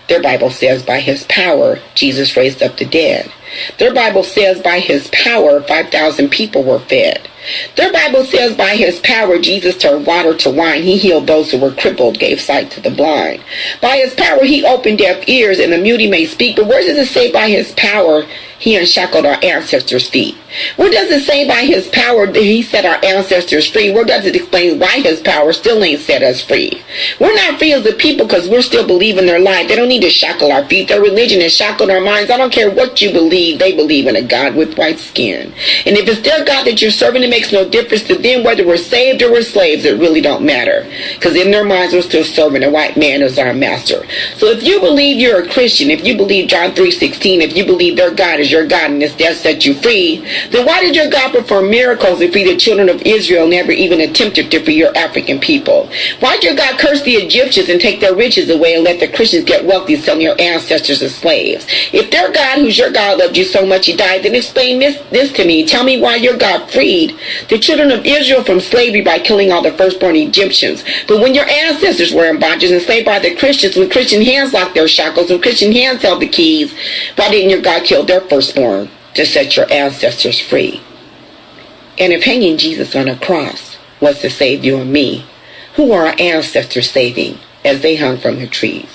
Their Bible says by his power, Jesus raised up the dead. Their Bible says by his power, 5,000 people were fed. Their Bible says by his power, Jesus turned water to wine. He healed those who were crippled, gave sight to the blind. By his power, he opened deaf ears and the mute may speak. But where does it say by his power, he unshackled our ancestors' feet? Where does it say by his power that he set our ancestors free? Where does it explain why his power still ain't set us free? We're not free as a people because we're still believing their lie. They don't need to shackle our feet. Their religion has shackled our minds. I don't care what you believe. They believe in a God with white skin. And if it's their God that you're serving, it makes no difference to them whether we're saved or we're slaves. It really don't matter. Because in their minds, we're still serving a white man as our master. So if you believe you're a Christian, if you believe John 3:16, if you believe their God is your God and his death set you free, then why did your God perform miracles to free the children of Israel, never even attempted to free your African people? Why did your God curse the Egyptians and take their riches away and let the Christians get wealthy, selling your ancestors as slaves? If their God, who's your God, loved you so much he died, then explain this to me. Tell me why your God freed the children of Israel from slavery by killing all the firstborn Egyptians. But when your ancestors were in bondage and enslaved by the Christians, when Christian hands locked their shackles, when Christian hands held the keys, why didn't your God kill their firstborn to set your ancestors free? And if hanging Jesus on a cross was to save you and me, who are our ancestors saving as they hung from the trees?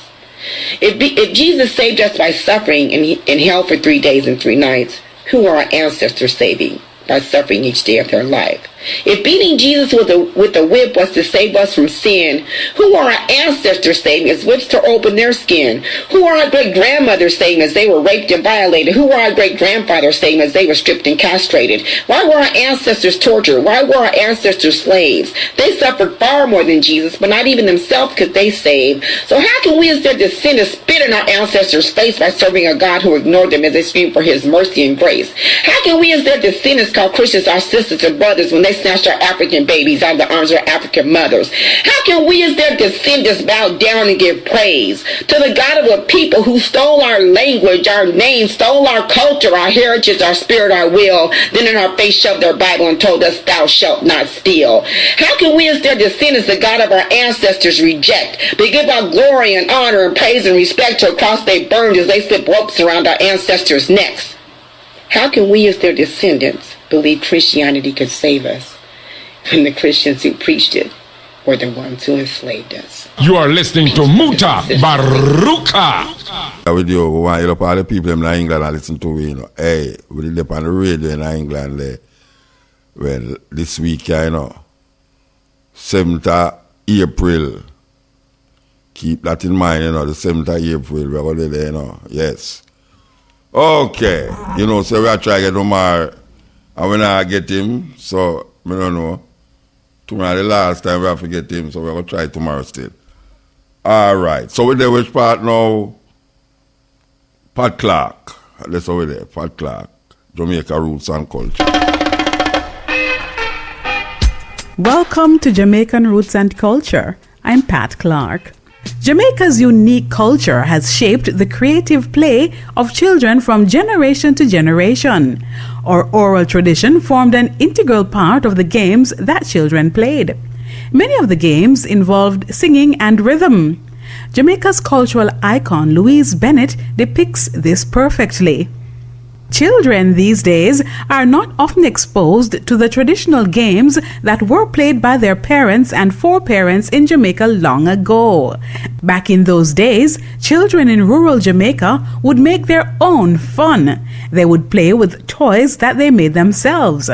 If Jesus saved us by suffering in hell for 3 days and 3 nights, who are our ancestors saving by suffering each day of their life? If beating Jesus with a whip was to save us from sin, who are our ancestors saving as whips to open their skin? Who are our great-grandmothers saving as they were raped and violated? Who are our great-grandfathers saving as they were stripped and castrated? Why were our ancestors tortured? Why were our ancestors slaves? They suffered far more than Jesus, but not even themselves could they save. So how can we as their descendants spit in our ancestors' face by serving a God who ignored them as they screamed for his mercy and grace? How can we as their descendants call Christians our sisters and brothers when they snatched our African babies out of the arms of our African mothers? How can we as their descendants bow down and give praise to the God of a people who stole our language, our name, stole our culture, our heritage, our spirit, our will, then in our face shoved their Bible and told us, thou shalt not steal? How can we as their descendants, the God of our ancestors, reject, but give our glory and honor and praise and respect to a cross they burned as they slip ropes around our ancestors' necks? How can we as their descendants believe Christianity could save us when the Christians who preached it were the ones who enslaved us? You are listening to Mutabaruka. With you, we want you to all the people in England and listen to me, you know. Hey, we live on the radio in England there. Well, this week, you know, 7th of April. Keep that in mind, you know, the 7th of April, we're going to there, you know. Yes. Okay. You know, so we are trying to get Omar, and we not get him, so, I don't know. Tomorrow, the last time we have to get him, so we're going to try tomorrow still. All right. So we're there, which part now? Pat Clark. That's over there, Pat Clark. Jamaica Roots and Culture. Welcome to Jamaican Roots and Culture. I'm Pat Clark. Jamaica's unique culture has shaped the creative play of children from generation to generation. Our oral tradition formed an integral part of the games that children played. Many of the games involved singing and rhythm. Jamaica's cultural icon Louise Bennett depicts this perfectly. Children these days are not often exposed to the traditional games that were played by their parents and foreparents in Jamaica long ago. Back in those days, children in rural Jamaica would make their own fun. They would play with toys that they made themselves.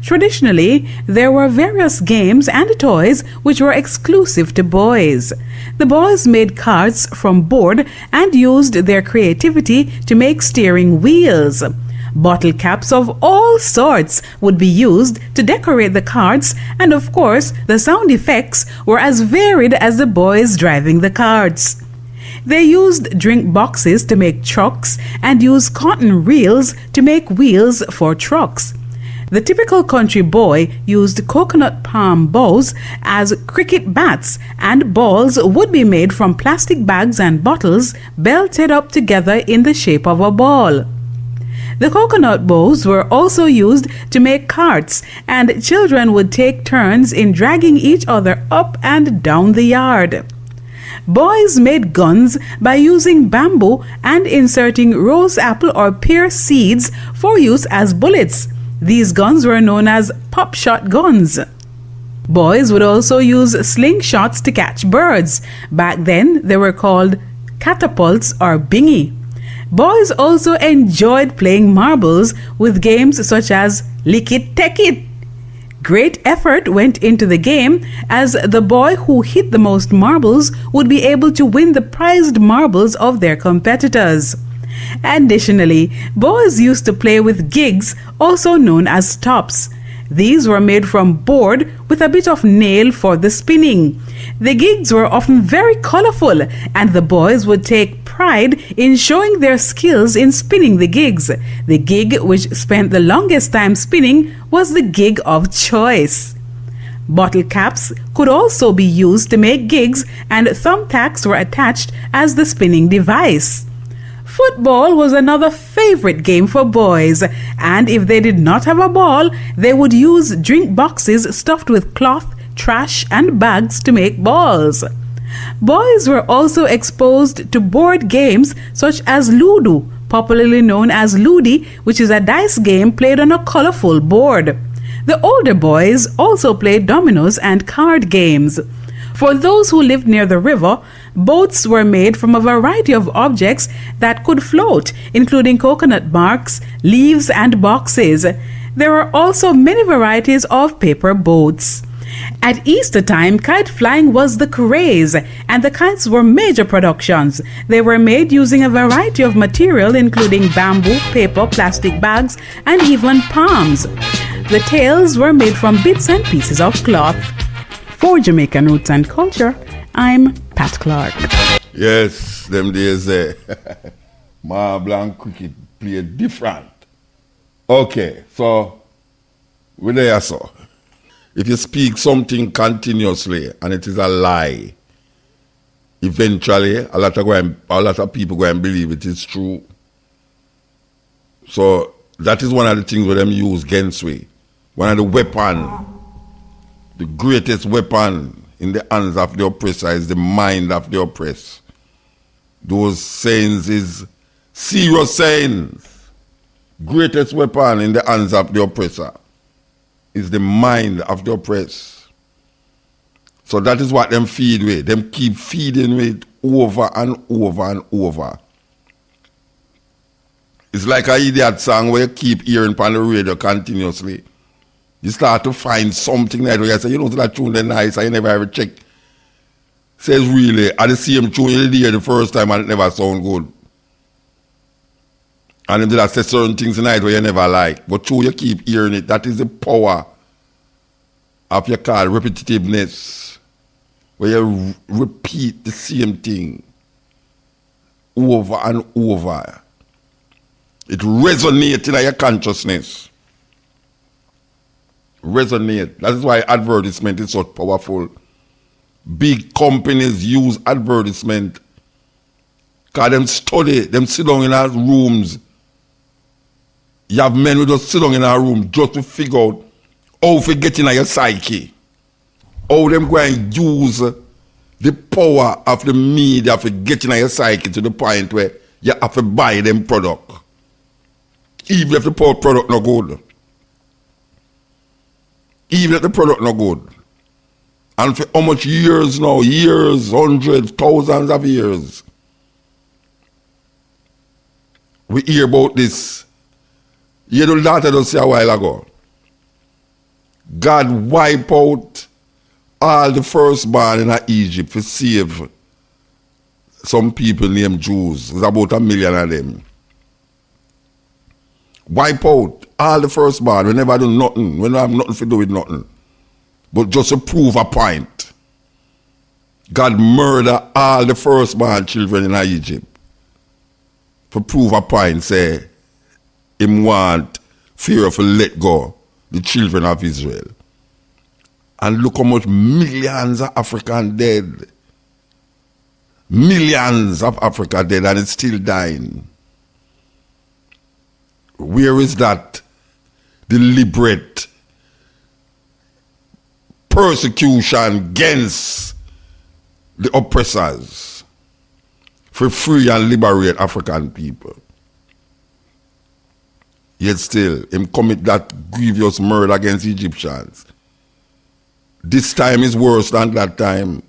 Traditionally, there were various games and toys which were exclusive to boys. The boys made carts from board and used their creativity to make steering wheels. Bottle caps of all sorts would be used to decorate the carts, and of course, the sound effects were as varied as the boys driving the carts. They used drink boxes to make trucks and used cotton reels to make wheels for trucks. The typical country boy used coconut palm boughs as cricket bats, and balls would be made from plastic bags and bottles belted up together in the shape of a ball. The coconut boughs were also used to make carts, and children would take turns in dragging each other up and down the yard. Boys made guns by using bamboo and inserting rose apple or pear seeds for use as bullets. These guns were known as pop-shot guns. Boys would also use slingshots to catch birds. Back then, they were called catapults or bingy. Boys also enjoyed playing marbles with games such as Lick It, Take It. Great effort went into the game, as the boy who hit the most marbles would be able to win the prized marbles of their competitors. Additionally, boys used to play with gigs, also known as tops. These were made from board with a bit of nail for the spinning. The gigs were often very colorful, and the boys would take pride in showing their skills in spinning the gigs. The gig which spent the longest time spinning was the gig of choice. Bottle caps could also be used to make gigs, and thumbtacks were attached as the spinning device. Football was another favorite game for boys, and if they did not have a ball, they would use drink boxes stuffed with cloth, trash, and bags to make balls. Boys were also exposed to board games such as Ludo, popularly known as Ludi, which is a dice game played on a colorful board. The older boys also played dominoes and card games. For those who lived near the river, boats were made from a variety of objects that could float, including coconut barks, leaves, and boxes. There are also many varieties of paper boats. At Easter time, kite flying was the craze, and the kites were major productions. They were made using a variety of material, including bamboo, paper, plastic bags, and even palms. The tails were made from bits and pieces of cloth. For Jamaican Roots and Culture, I'm Pat Clark. Yes, them days marble and cricket play different. Okay, so we're there, so. If you speak something continuously and it is a lie, eventually a lot of people go and believe it is true. So that is one of the things where them use against we. One of the weapon, the greatest weapon in the hands of the oppressor is the mind of the oppressed. Those sayings is serious sayings. Greatest weapon in the hands of the oppressor is the mind of the oppressed. So that is what them feed with. Them keep feeding with over and over and over. It's like an idiot song where you keep hearing on the radio continuously. You start to find something that where you say, you know, that tune is nice, I never ever check. Says really, at the same tune you hear the first time and it never sound good. And then there say certain things tonight where you never like. But true, you keep hearing it. That is the power of your call repetitiveness. Where you repeat the same thing over and over. It resonates in your consciousness. Resonate. That is why advertisement is so powerful. Big companies use advertisement because them study, them sit down in our rooms. You have men who just sit down in our room just to figure out how to get in your psyche. How them go and use the power of the media to get in your psyche to the point where you have to buy them product. Even if the product not good. Even if the product not good. And for how much years now? Years, hundreds, thousands of years. We hear about this. You know that I just say a while ago. God wiped out all the firstborn in Egypt to save some people named Jews. There's about 1 million of them. Wipe out all the firstborn. We never do nothing. We don't have nothing to do with nothing. But just to prove a point. God murdered all the firstborn children in Egypt. To prove a point, say, him want fear of let go the children of Israel. And look how much millions of Africans dead. Millions of Africa dead and it's still dying. Where is that deliberate persecution against the oppressors for free and liberate African people? Yet still, him commit that grievous murder against Egyptians. This time is worse than that time.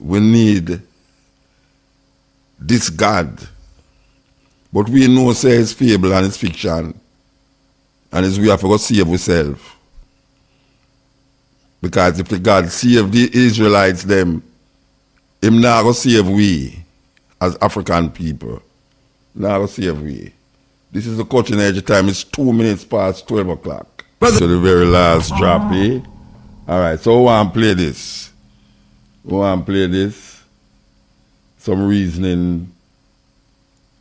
We need this God. But we know say it's fable and it's fiction. And it's we have to go save ourselves. Because if the God save the Israelites them, him not go save we as African people. Not go save we. This is the Coaching Edge time. It's 2 minutes past 12 o'clock. To the very last drop, eh? All right, so we want to play this. Some reasoning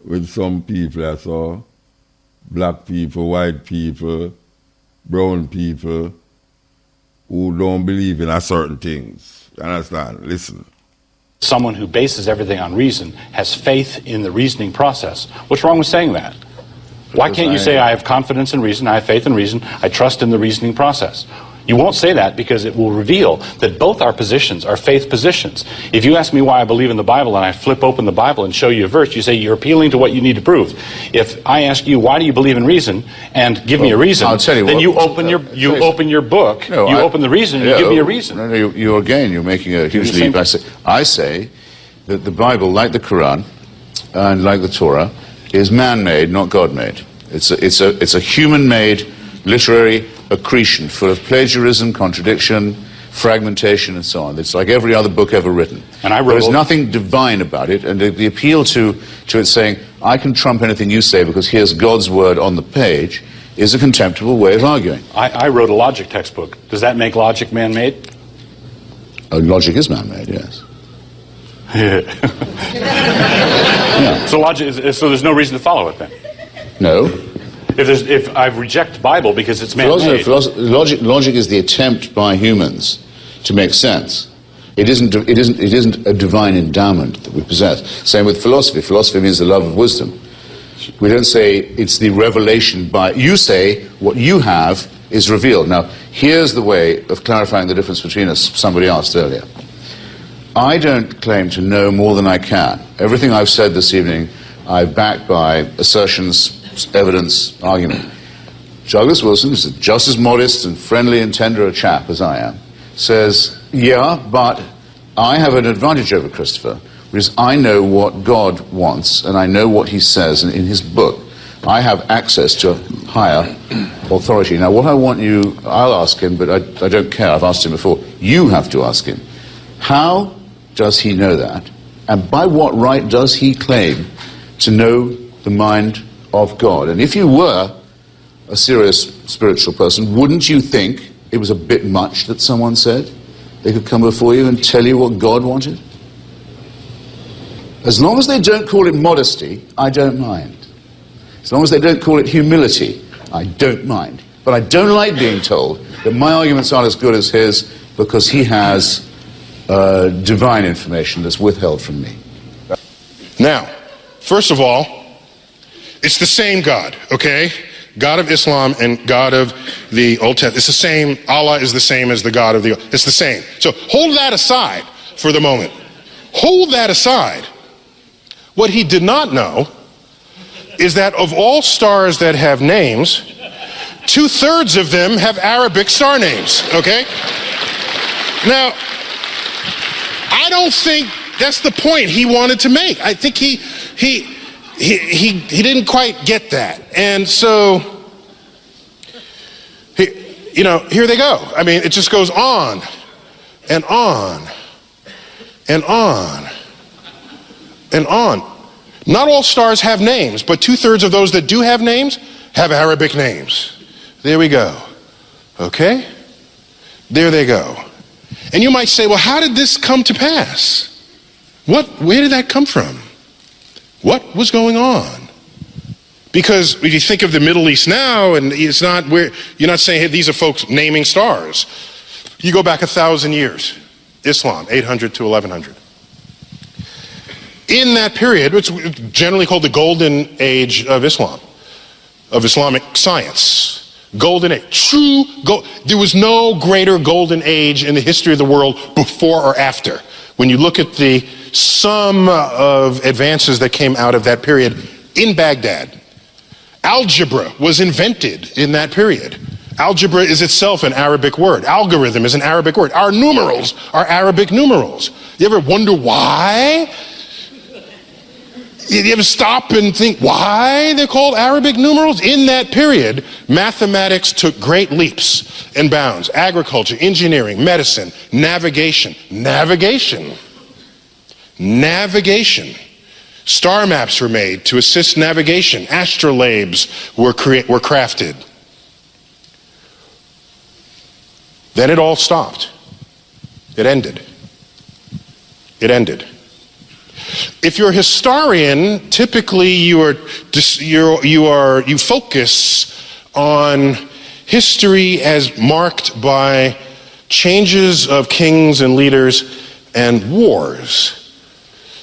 with some people I saw. Black people, white people, brown people who don't believe in certain things. You understand? Listen. Someone who bases everything on reason has faith in the reasoning process. What's wrong with saying that? Why can't you say I have confidence in reason, I have faith in reason, I trust in the reasoning process? You won't say that because it will reveal that both our positions are faith positions. If you ask me why I believe in the Bible and I flip open the Bible and show you a verse, you say you're appealing to what you need to prove. If I ask you why do you believe in reason and give me a reason, then you open your book, you open the reason and you give me a reason. No, you're making a huge leap. I say that the Bible, like the Quran and like the Torah, is man-made, not God-made. It's a human-made literary accretion full of plagiarism, contradiction, fragmentation, and so on. It's like every other book ever written. And I wrote There's nothing divine about it, and the appeal to it saying, I can trump anything you say because here's God's word on the page, is a contemptible way of arguing. I wrote a logic textbook. Does that make logic man-made? Logic is man-made, yes. Yeah. So there's no reason to follow it then? No. If I reject Bible because it's man-made. Logic is the attempt by humans to make sense. It isn't a divine endowment that we possess. Same with philosophy. Philosophy means the love of wisdom. We don't say it's the revelation by... You say what you have is revealed. Now, here's the way of clarifying the difference between us. Somebody asked earlier. I don't claim to know more than I can. Everything I've said this evening, I've backed by assertions, evidence, argument. Douglas Wilson, who's just as modest and friendly and tender a chap as I am, says, yeah, but I have an advantage over Christopher, because I know what God wants, and I know what he says in his book. I have access to higher authority. Now, what I want you, I'll ask him, but I don't care, I've asked him before. You have to ask him. How does he know that? And by what right does he claim to know the mind of God? And if you were a serious spiritual person, wouldn't you think it was a bit much that someone said they could come before you and tell you what God wanted? As long as they don't call it modesty, I don't mind. As long as they don't call it humility, I don't mind. But I don't like being told that my arguments aren't as good as his because he has divine information that's withheld from me. Now, first of all, it's the same God, okay? God of Islam and God of the Old Testament. It's the same. Allah is the same as the God of the Old. It's the same. So hold that aside for the moment. Hold that aside. What he did not know is that of all stars that have names, 2/3 of them have Arabic star names, okay? Now, I don't think that's the point he wanted to make. I think he didn't quite get that. And so, here they go. I mean, it just goes on and on and on and on. Not all stars have names, but 2/3 of those that do have names have Arabic names. There we go. Okay? There they go. And you might say, well, how did this come to pass? Where did that come from? What was going on? Because if you think of the Middle East now, and it's not where you're not saying, hey, these are folks naming stars. You go back 1,000 years. Islam, 800 to 1100. In that period, it's generally called the golden age of Islam, of Islamic science. Golden age. There was no greater golden age in the history of the world before or after. When you look at the sum of advances that came out of that period in Baghdad, algebra was invented in that period. Algebra is itself an Arabic word. Algorithm is an Arabic word. Our numerals are Arabic numerals. You ever wonder why? You ever stop and think why they're called Arabic numerals? In that period, mathematics took great leaps and bounds. Agriculture, engineering, medicine, navigation. Star maps were made to assist navigation. Astrolabes were crafted. Then it all stopped. It ended. If you're a historian, typically you focus on history as marked by changes of kings and leaders and wars.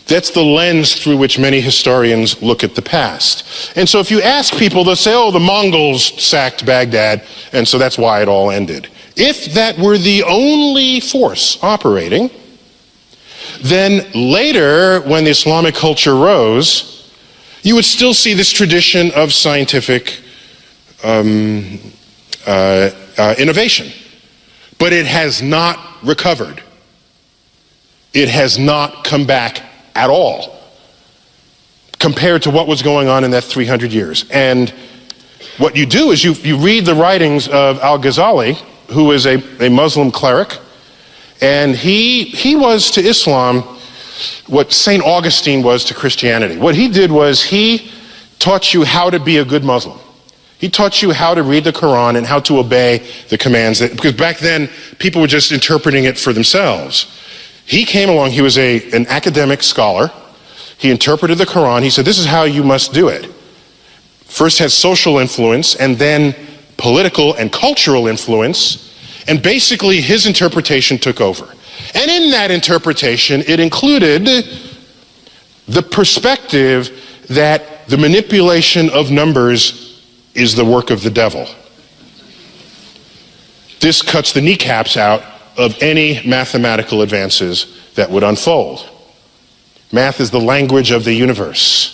That's the lens through which many historians look at the past. And so if you ask people, they'll say, oh, the Mongols sacked Baghdad, and so that's why it all ended. If that were the only force operating, then later, when the Islamic culture rose, you would still see this tradition of scientific innovation. But it has not recovered. It has not come back at all compared to what was going on in that 300 years. And what you do is you read the writings of Al-Ghazali, who is a Muslim cleric, and he was to Islam what St. Augustine was to Christianity. What he did was he taught you how to be a good Muslim. He taught you how to read the Quran and how to obey the commands, because back then people were just interpreting it for themselves. He came along, he was an academic scholar. He interpreted the Quran. He said, this is how you must do it. First had social influence and then political and cultural influence, and basically his interpretation took over. And in that interpretation, it included the perspective that the manipulation of numbers is the work of the devil. This cuts the kneecaps out of any mathematical advances that would unfold. Math is the language of the universe.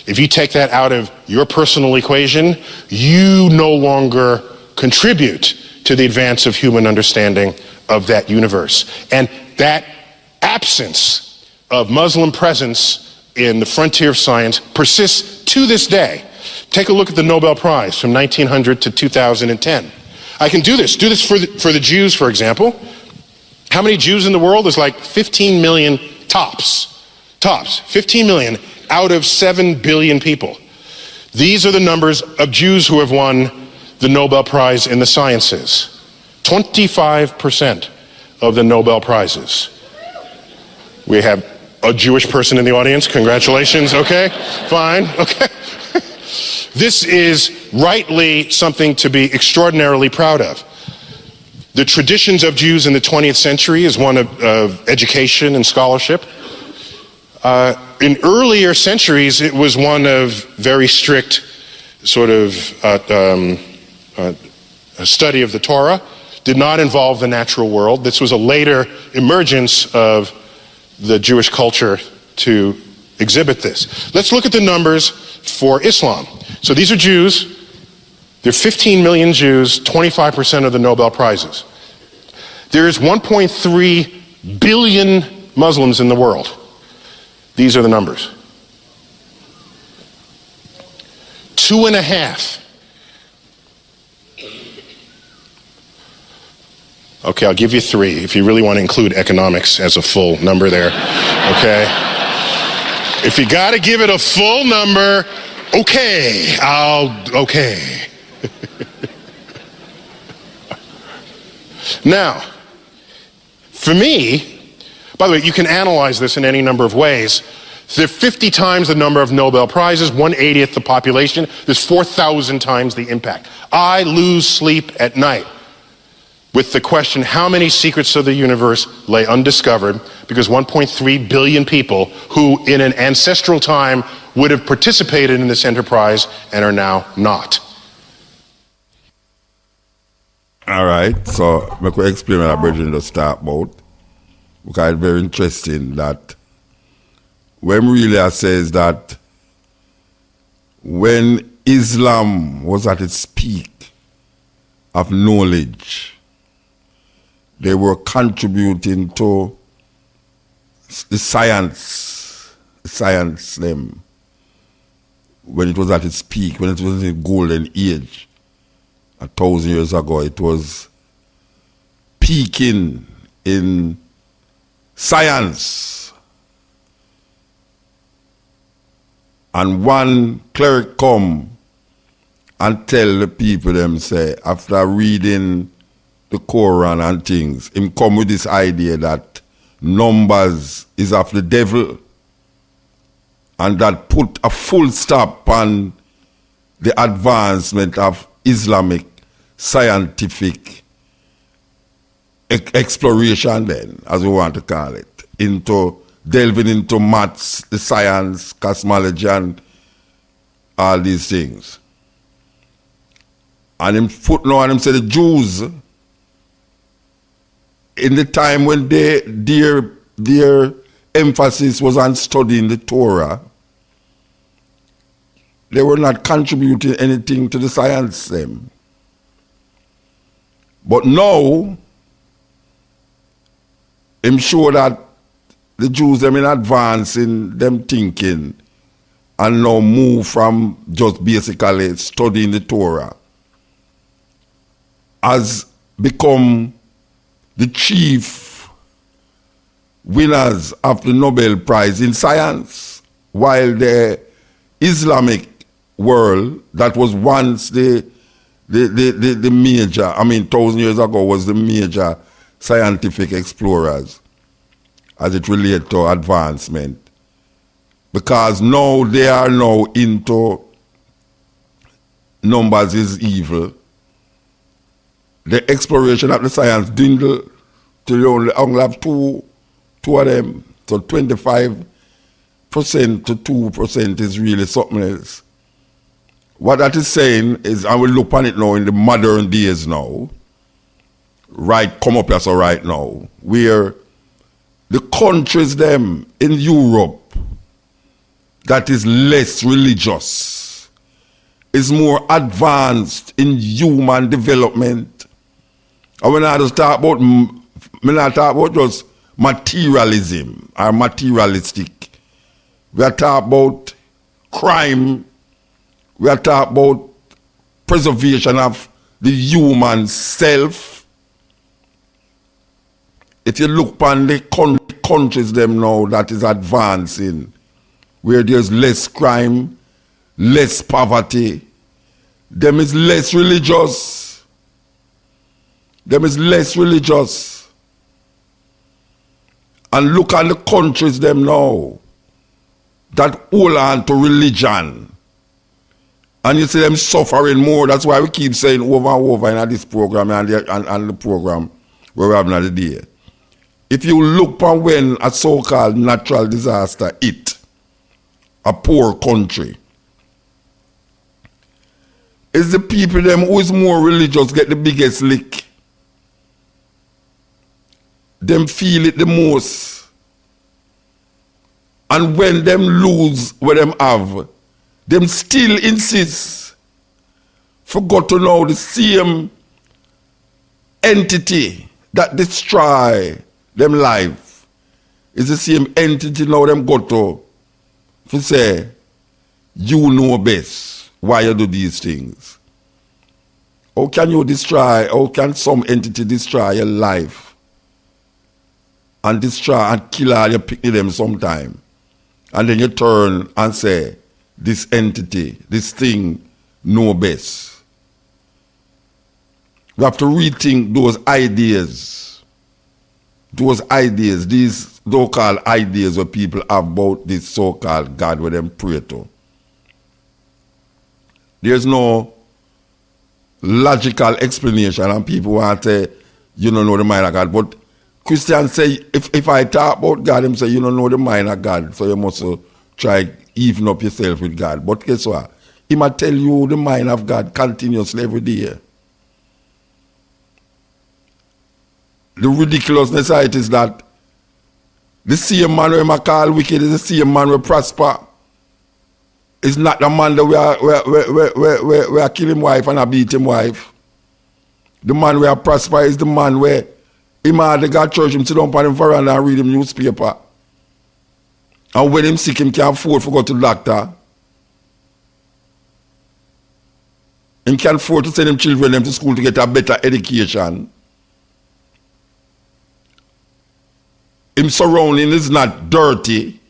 If you take that out of your personal equation, you no longer contribute to the advance of human understanding of that universe. And that absence of Muslim presence in the frontier of science persists to this day. Take a look at the Nobel Prize from 1900 to 2010. I can do this for the Jews, for example. How many Jews in the world? There's like 15 million tops. 15 million out of 7 billion people. These are the numbers of Jews who have won the Nobel Prize in the sciences. 25% of the Nobel Prizes. We have a Jewish person in the audience. Congratulations. Okay, fine. Okay. This is rightly something to be extraordinarily proud of. The traditions of Jews in the 20th century is one of education and scholarship. In earlier centuries, it was one of very strict sort of study of the Torah. Did not involve the natural world. This was a later emergence of the Jewish culture to exhibit this. Let's look at the numbers for Islam. So these are Jews. There are 15 million Jews, 25% of the Nobel Prizes. There is 1.3 billion Muslims in the world. These are the numbers. 2.5. Okay, I'll give you 3 if you really want to include economics as a full number there. Okay? If you got to give it a full number, okay, okay. Now, for me, by the way, you can analyze this in any number of ways. There are 50 times the number of Nobel Prizes, 1/80th the population. There's 4,000 times the impact. I lose sleep at night with the question, how many secrets of the universe lay undiscovered, because 1.3 billion people who in an ancestral time would have participated in this enterprise and are now not. All right, so I could explain what I'm going to start about, because it's very interesting that when really says that when Islam was at its peak of knowledge, they were contributing to the science them when it was at its peak, when it was in the golden age. 1,000 years ago, it was peaking in science. And one cleric come and tell the people them say, after reading the Quran and things, him come with this idea that numbers is of the devil, and that put a full stop on the advancement of Islamic scientific exploration then, as we want to call it, into delving into maths, the science, cosmology, and all these things. And him footnote and him say the Jews, in the time when their emphasis was on studying the Torah, they were not contributing anything to the science them. But now, I'm sure that the Jews them in advance in them thinking and now move from just basically studying the Torah, has become the chief winners of the Nobel Prize in science, while the Islamic world, that was once the major, 1,000 years ago, was the major scientific explorers as it relates to advancement. Because now they are now into numbers is evil. The exploration of the science dwindle till you only have two of them. So 25% to 2% is really something else. What that is saying is, I will look on it now in the modern days now, come up here so right now, where the countries them in Europe that is less religious, is more advanced in human development. And when I just talk about, not talk about just materialism or materialistic. We are talking about crime. We are talking about preservation of the human self. If you look upon the countries them now that is advancing, where there's less crime, less poverty, them is less religious. Them is less religious. And look at the countries them now that hold on to religion. And you see them suffering more. That's why we keep saying over and over in this program and the program where we're having the day. If you look upon when a so-called natural disaster hit a poor country, it's the people them who is more religious get the biggest lick. Them feel it the most. And when them lose what them have, them still insist. Forgot to know the same entity that destroy them life is the same entity now them got to say, you know best why you do these things. How can you destroy, how can some entity destroy your life and destroy and kill all your pick them sometime? And then you turn and say, this entity, this thing, know best. We have to rethink those ideas. Those ideas, these so-called ideas where people have about this so-called God where them pray to. There's no logical explanation, and people want to say, you don't know the mind of God. But Christians say, if I talk about God, them say, you don't know the mind of God, so you must try even up yourself with God. But guess what? He might tell you the mind of God continuously every day. The ridiculousness of it is that the same man we call wicked is the same man we prosper. It's not the man that we are kill him wife and a beat him wife. The man where prosper is the man where him had the God church, him sit down on him veranda and read him newspaper. And when him sick, him can't afford to go to the doctor. Him can't afford to send him children them to school to get a better education. Him surrounding is not dirty.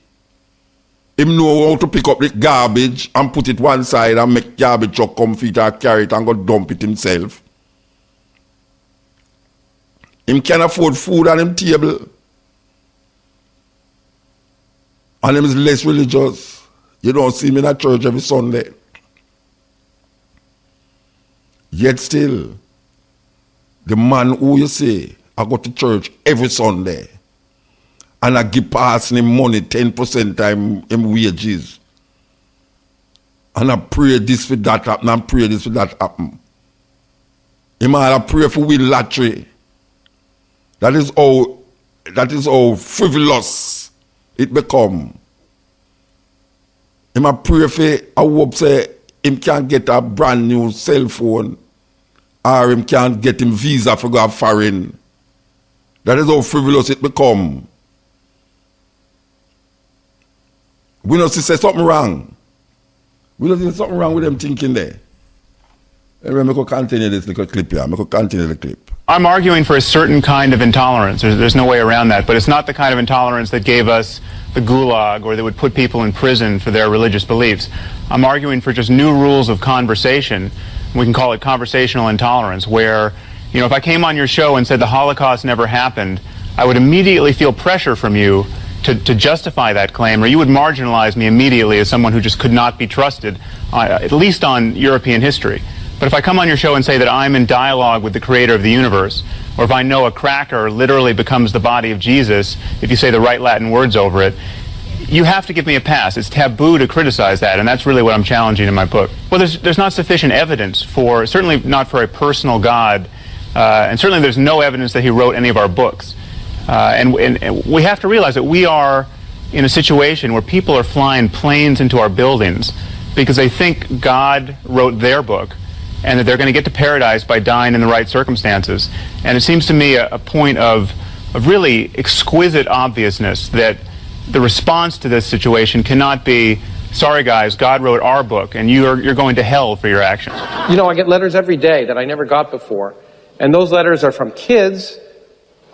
Him know how to pick up the garbage and put it one side and make garbage truck come fit or carry it and go dump it himself. Him can afford food on him table. And him is less religious. You don't see him in a church every Sunday. Yet still, the man who you say, I go to church every Sunday, and I give passing him money, 10% time him wages. And I pray this for that happen, and pray this for that happen. Him I pray for win lottery. That is how frivolous it become. Him I pray for, I hope say him can get a brand new cell phone, or him can get him visa for go foreign. That is how frivolous it become. We know say something wrong. We don't see something wrong with them thinking there. Anyway, I could continue this little clip here. I could continue the clip. I'm arguing for a certain kind of intolerance. There's no way around that. But it's not the kind of intolerance that gave us the gulag or that would put people in prison for their religious beliefs. I'm arguing for just new rules of conversation. We can call it conversational intolerance, where, you know, if I came on your show and said the Holocaust never happened, I would immediately feel pressure from you to justify that claim, or you would marginalize me immediately as someone who just could not be trusted, at least on European history. But if I come on your show and say that I'm in dialogue with the creator of the universe, or if I know a cracker literally becomes the body of Jesus if you say the right Latin words over it, you have to give me a pass. It's taboo to criticize that, and that's really what I'm challenging in my book. Well, there's not sufficient evidence for, certainly not for a personal God, and certainly there's no evidence that he wrote any of our books. And we have to realize that we are in a situation where people are flying planes into our buildings because they think God wrote their book, and that they're going to get to paradise by dying in the right circumstances. And it seems to me a point of really exquisite obviousness that the response to this situation cannot be, sorry guys, God wrote our book, and you're going to hell for your actions. You know, I get letters every day that I never got before, and those letters are from kids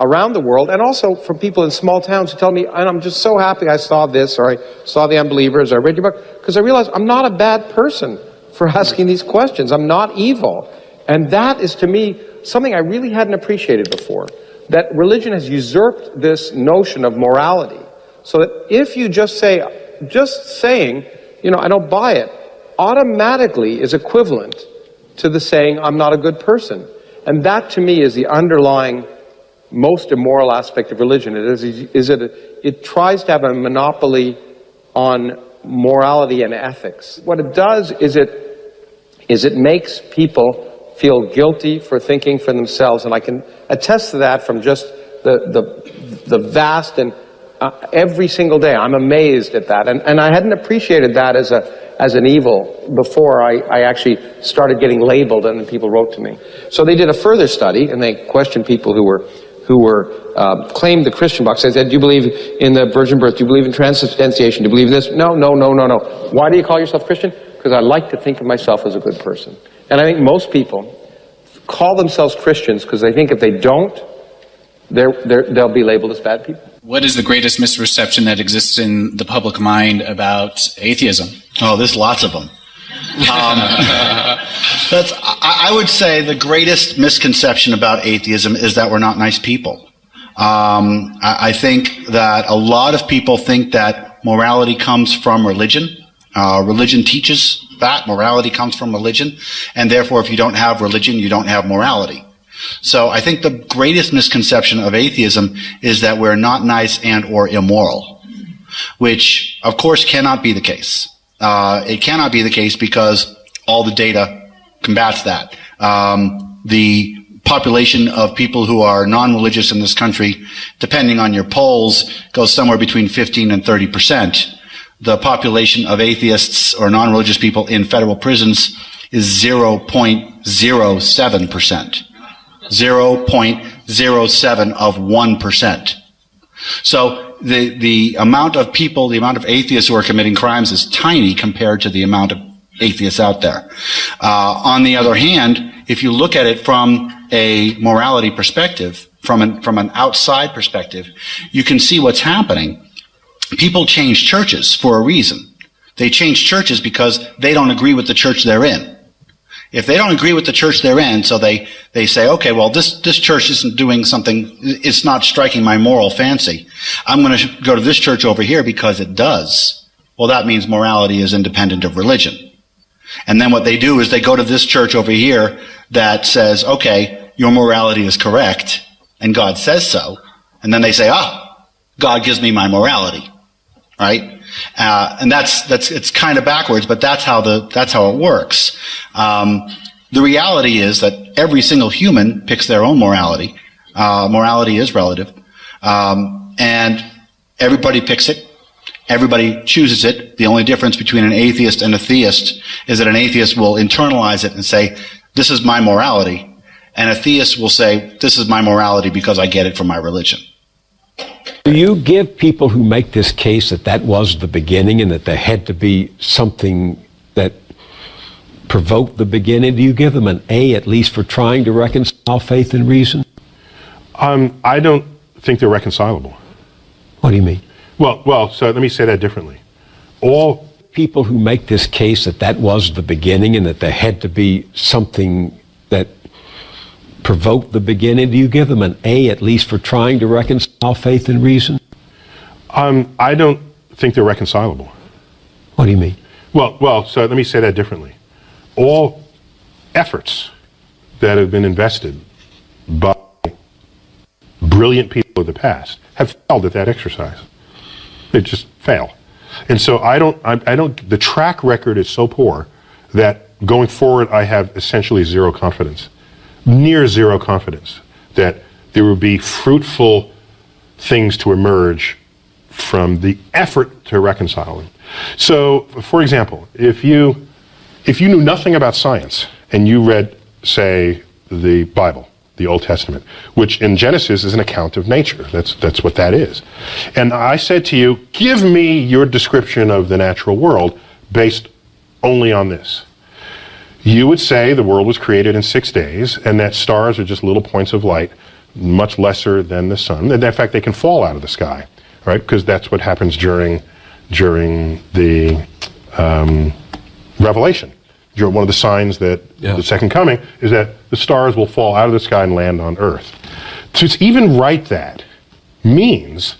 around the world, and also from people in small towns who tell me, and I'm just so happy I saw this, or I saw The Unbelievers, or I read your book, because I realized I'm not a bad person for asking these questions. I'm not evil. And that is, to me, something I really hadn't appreciated before. That religion has usurped this notion of morality. So that if you just saying, you know, I don't buy it, automatically is equivalent to the saying, I'm not a good person. And that, to me, is the underlying most immoral aspect of religion. It tries to have a monopoly on morality and ethics. What it does is it makes people feel guilty for thinking for themselves, and I can attest to that from just the vast and every single day. I'm amazed at that, and I hadn't appreciated that as an evil before I actually started getting labeled and people wrote to me. So they did a further study, and they questioned people who claimed the Christian box. They said, do you believe in the virgin birth? Do you believe in transubstantiation? Do you believe in this? No. Why do you call yourself Christian? Because I like to think of myself as a good person. And I think most people call themselves Christians because they think if they don't, they'll be labeled as bad people. What is the greatest misperception that exists in the public mind about atheism? Oh, there's lots of them. I would say the greatest misconception about atheism is that we're not nice people. I think that a lot of people think that morality comes from religion. Religion teaches that morality comes from religion, and therefore if you don't have religion, you don't have morality. So I think the greatest misconception of atheism is that we're not nice and or immoral, which of course cannot be the case. It cannot be the case because all the data combats that. The population of people who are non-religious in this country, depending on your polls, goes somewhere between 15 and 30%. The population of atheists or non-religious people in federal prisons is 0.07%. 0.07 of 1%. So the amount of people, the amount of atheists who are committing crimes is tiny compared to the amount of atheists out there. On the other hand, if you look at it from a morality perspective, from an outside perspective, you can see what's happening. People change churches for a reason. They change churches because they don't agree with the church they're in. If they don't agree with the church they're in, so they say, okay, well, this church isn't doing something, it's not striking my moral fancy. I'm going to go to this church over here because it does. Well, that means morality is independent of religion. And then what they do is they go to this church over here that says, okay, your morality is correct, and God says so. And then they say, God gives me my morality, right? And it's kind of backwards, but that's how it works. The reality is that every single human picks their own morality. Morality is relative. And everybody picks it. Everybody chooses it. The only difference between an atheist and a theist is that an atheist will internalize it and say, this is my morality. And a theist will say, this is my morality because I get it from my religion. Do you give people who make this case that was the beginning and that there had to be something that provoke the beginning? Do you give them an A at least for trying to reconcile faith and reason? I don't think they're reconcilable. What do you mean? Well, so let me say that differently. All people who make this case that that was the beginning and that there had to be something that provoked the beginning, do you give them an A at least for trying to reconcile faith and reason? I don't think they're reconcilable. What do you mean? Well, so let me say that differently. All efforts that have been invested by brilliant people of the past have failed at that exercise. They just fail. And so the track record is so poor that going forward I have essentially zero confidence, near zero confidence that there will be fruitful things to emerge from the effort to reconcile them. So, for example, if you knew nothing about science and you read, say, the Bible, the Old Testament, which in Genesis is an account of nature. That's what that is. And I said to you, give me your description of the natural world based only on this. You would say the world was created in 6 days and that stars are just little points of light, much lesser than the sun. And in fact, they can fall out of the sky, right? Because that's what happens during the Revelation. One of the signs that the second coming is that the stars will fall out of the sky and land on Earth. To even write that means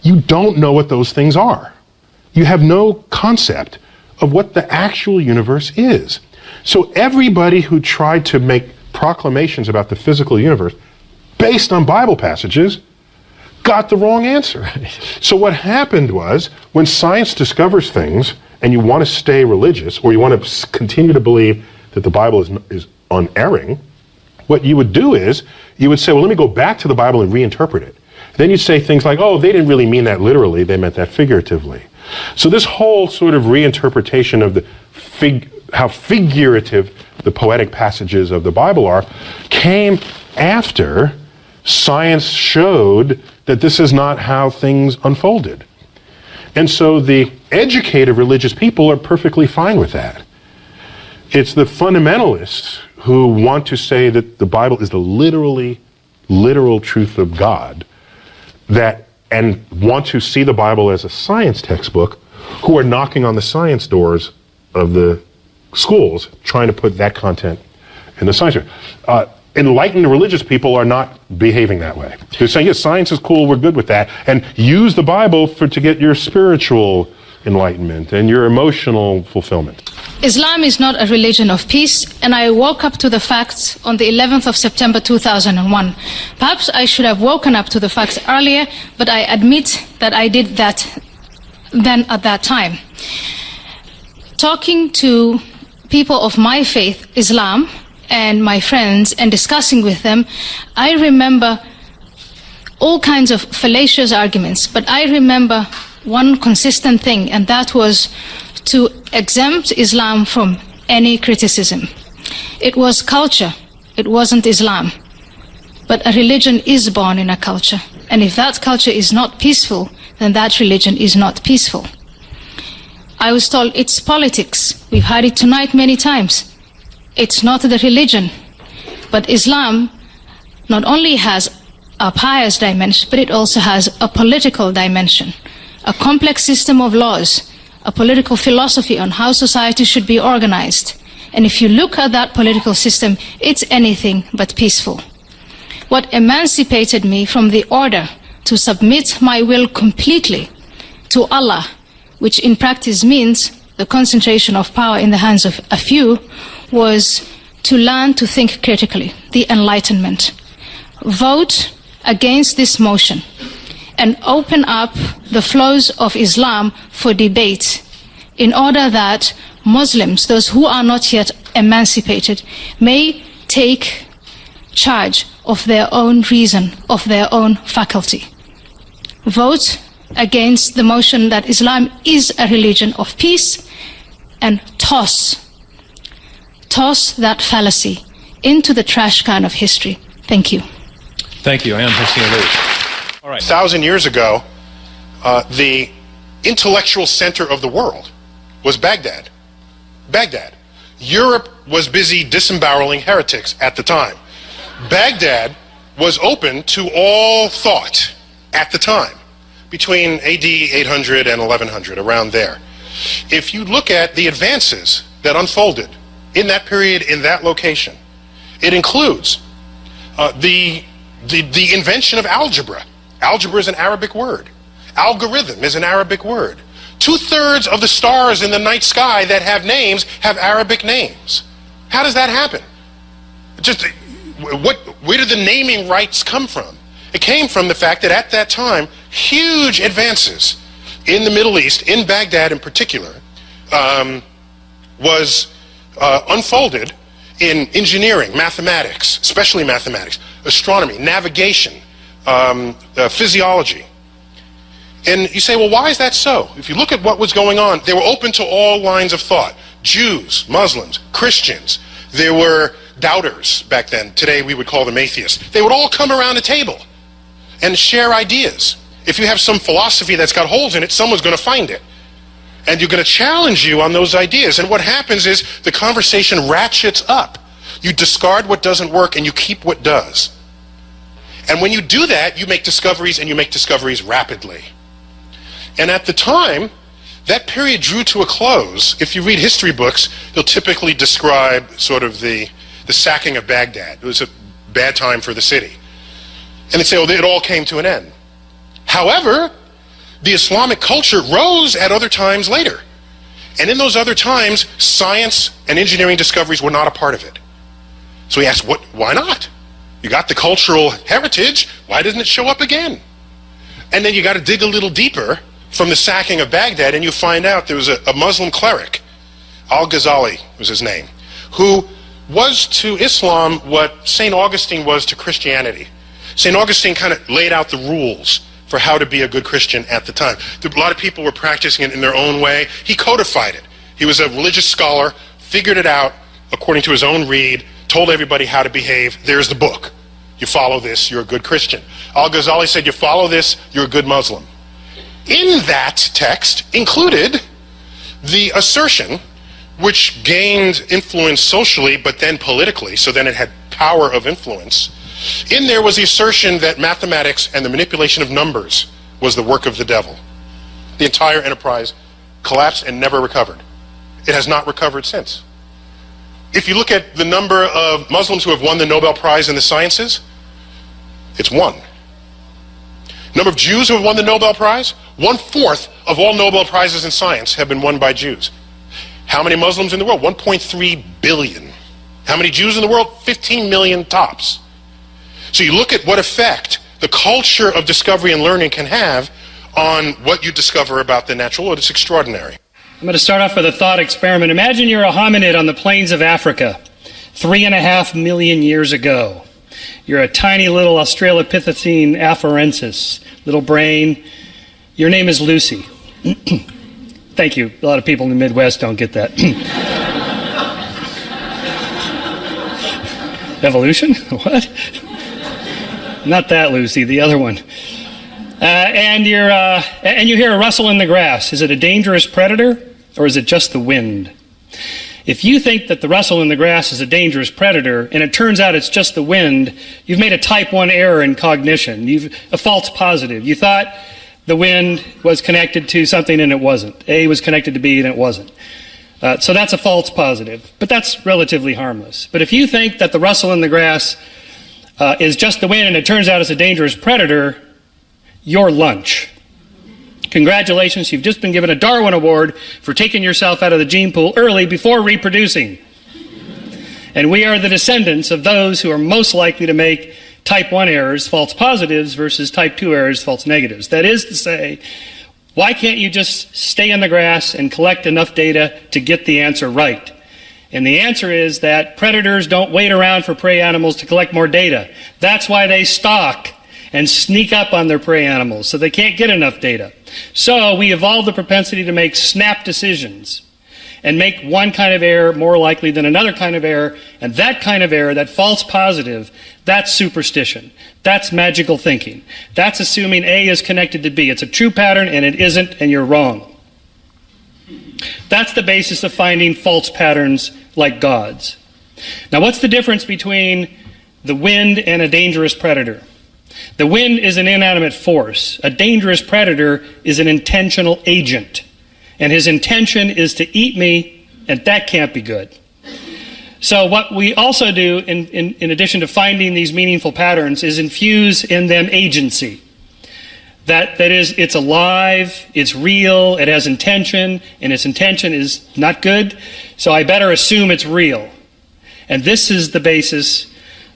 you don't know what those things are. You have no concept of what the actual universe is. So everybody who tried to make proclamations about the physical universe based on Bible passages got the wrong answer. So what happened was, when science discovers things and you want to stay religious, or you want to continue to believe that the Bible is unerring, what you would do is, you would say, well, let me go back to the Bible and reinterpret it. Then you'd say things like, oh, they didn't really mean that literally, they meant that figuratively. So this whole sort of reinterpretation of how figurative the poetic passages of the Bible are came after science showed that this is not how things unfolded. And so the educated religious people are perfectly fine with that. It's the fundamentalists who want to say that the Bible is the literal truth of God and want to see the Bible as a science textbook, who are knocking on the science doors of the schools trying to put that content in the science. Enlightened religious people are not behaving that way. They're saying, yes, science is cool, we're good with that, and use the Bible to get your spiritual enlightenment and your emotional fulfillment. Islam is not a religion of peace, and I woke up to the facts on the 11th of September 2001. Perhaps I should have woken up to the facts earlier, but I admit that I did that then at that time. Talking to people of my faith, Islam, and my friends, and discussing with them, I remember all kinds of fallacious arguments, but I remember one consistent thing, and that was to exempt Islam from any criticism. It was culture, it wasn't Islam. But a religion is born in a culture, and if that culture is not peaceful, then that religion is not peaceful. I was told it's politics. We've heard it tonight many times. It's not the religion, but Islam not only has a pious dimension, but it also has a political dimension, a complex system of laws, a political philosophy on how society should be organized. And if you look at that political system, it's anything but peaceful. What emancipated me from the order to submit my will completely to Allah, which in practice means the concentration of power in the hands of a few, was to learn to think critically, the Enlightenment. Vote against this motion and open up the flows of Islam for debate in order that Muslims, those who are not yet emancipated, may take charge of their own reason, of their own faculty. Vote against the motion that Islam is a religion of peace, and toss that fallacy into the trash can of history. Thank you. Thank you. I am Christina Lee. All right. 1,000 years ago, the intellectual center of the world was Baghdad. Baghdad. Europe was busy disemboweling heretics at the time. Baghdad was open to all thought at the time, between AD 800 and 1100, around there. If you look at the advances that unfolded in that period, in that location, it includes the invention of algebra. Algebra is an Arabic word. Algorithm is an Arabic word. 2/3 of the stars in the night sky that have names have Arabic names. How does that happen? Where did the naming rights come from? It came from the fact that at that time, huge advances in the Middle East, in Baghdad in particular, was unfolded in engineering, mathematics, especially mathematics, astronomy, navigation, physiology. And you say, well, why is that so? If you look at what was going on, they were open to all lines of thought. Jews, Muslims, Christians. There were doubters back then. Today we would call them atheists. They would all come around a table and share ideas. If you have some philosophy that's got holes in it, someone's going to find it. And you're going to challenge you on those ideas. And what happens is the conversation ratchets up. You discard what doesn't work and you keep what does. And when you do that, you make discoveries, and you make discoveries rapidly. And at the time, that period drew to a close. If you read history books, they'll typically describe sort of the sacking of Baghdad. It was a bad time for the city. And they'd say, oh, it all came to an end. However, the Islamic culture rose at other times later. And in those other times, science and engineering discoveries were not a part of it. So he asked, why not? You got the cultural heritage, why doesn't it show up again? And then you got to dig a little deeper from the sacking of Baghdad, and you find out there was a Muslim cleric, Al-Ghazali was his name, who was to Islam what St. Augustine was to Christianity. St. Augustine kind of laid out the rules for how to be a good Christian at the time. A lot of people were practicing it in their own way. He codified it. He was a religious scholar, figured it out according to his own read, told everybody how to behave. There's the book. You follow this, you're a good Christian. Al-Ghazali said, you follow this, you're a good Muslim. In that text included the assertion, which gained influence socially, but then politically, so then it had power of influence. In there was the assertion that mathematics and the manipulation of numbers was the work of the devil. The entire enterprise collapsed and never recovered. It has not recovered since. If you look at the number of Muslims who have won the Nobel Prize in the sciences, it's 1. Number of Jews who have won the Nobel Prize, 1/4 of all Nobel Prizes in science have been won by Jews. How many Muslims in the world? 1.3 billion. How many Jews in the world? 15 million tops. So you look at what effect the culture of discovery and learning can have on what you discover about the natural world. It's extraordinary. I'm going to start off with a thought experiment. Imagine you're a hominid on the plains of Africa 3.5 million years ago. You're a tiny little Australopithecine afarensis, little brain. Your name is Lucy. Thank you. A lot of people in the Midwest don't get that. Evolution? What? Not that Lucy, the other one. And you hear a rustle in the grass. Is it a dangerous predator, or is it just the wind? If you think that the rustle in the grass is a dangerous predator, and it turns out it's just the wind, you've made a type 1 error in cognition. You've a false positive. You thought the wind was connected to something and it wasn't. A was connected to B and it wasn't. So that's a false positive, but that's relatively harmless. But if you think that the rustle in the grass is just the wind and it turns out it's a dangerous predator, you're lunch. Congratulations, you've just been given a Darwin Award for taking yourself out of the gene pool early before reproducing. And we are the descendants of those who are most likely to make type 1 errors, false positives, versus type 2 errors, false negatives. That is to say, why can't you just stay in the grass and collect enough data to get the answer right? And the answer is that predators don't wait around for prey animals to collect more data. That's why they stalk and sneak up on their prey animals, so they can't get enough data. So we evolved the propensity to make snap decisions and make one kind of error more likely than another kind of error, and that kind of error, that false positive, that's superstition. That's magical thinking. That's assuming A is connected to B. It's a true pattern, and it isn't, and you're wrong. That's the basis of finding false patterns like God's. Now, what's the difference between the wind and a dangerous predator? The wind is an inanimate force. A dangerous predator is an intentional agent. And his intention is to eat me, and that can't be good. So what we also do, in addition to finding these meaningful patterns, is infuse in them agency. That is, it's alive, it's real, it has intention, and its intention is not good, so I better assume it's real. And this is the basis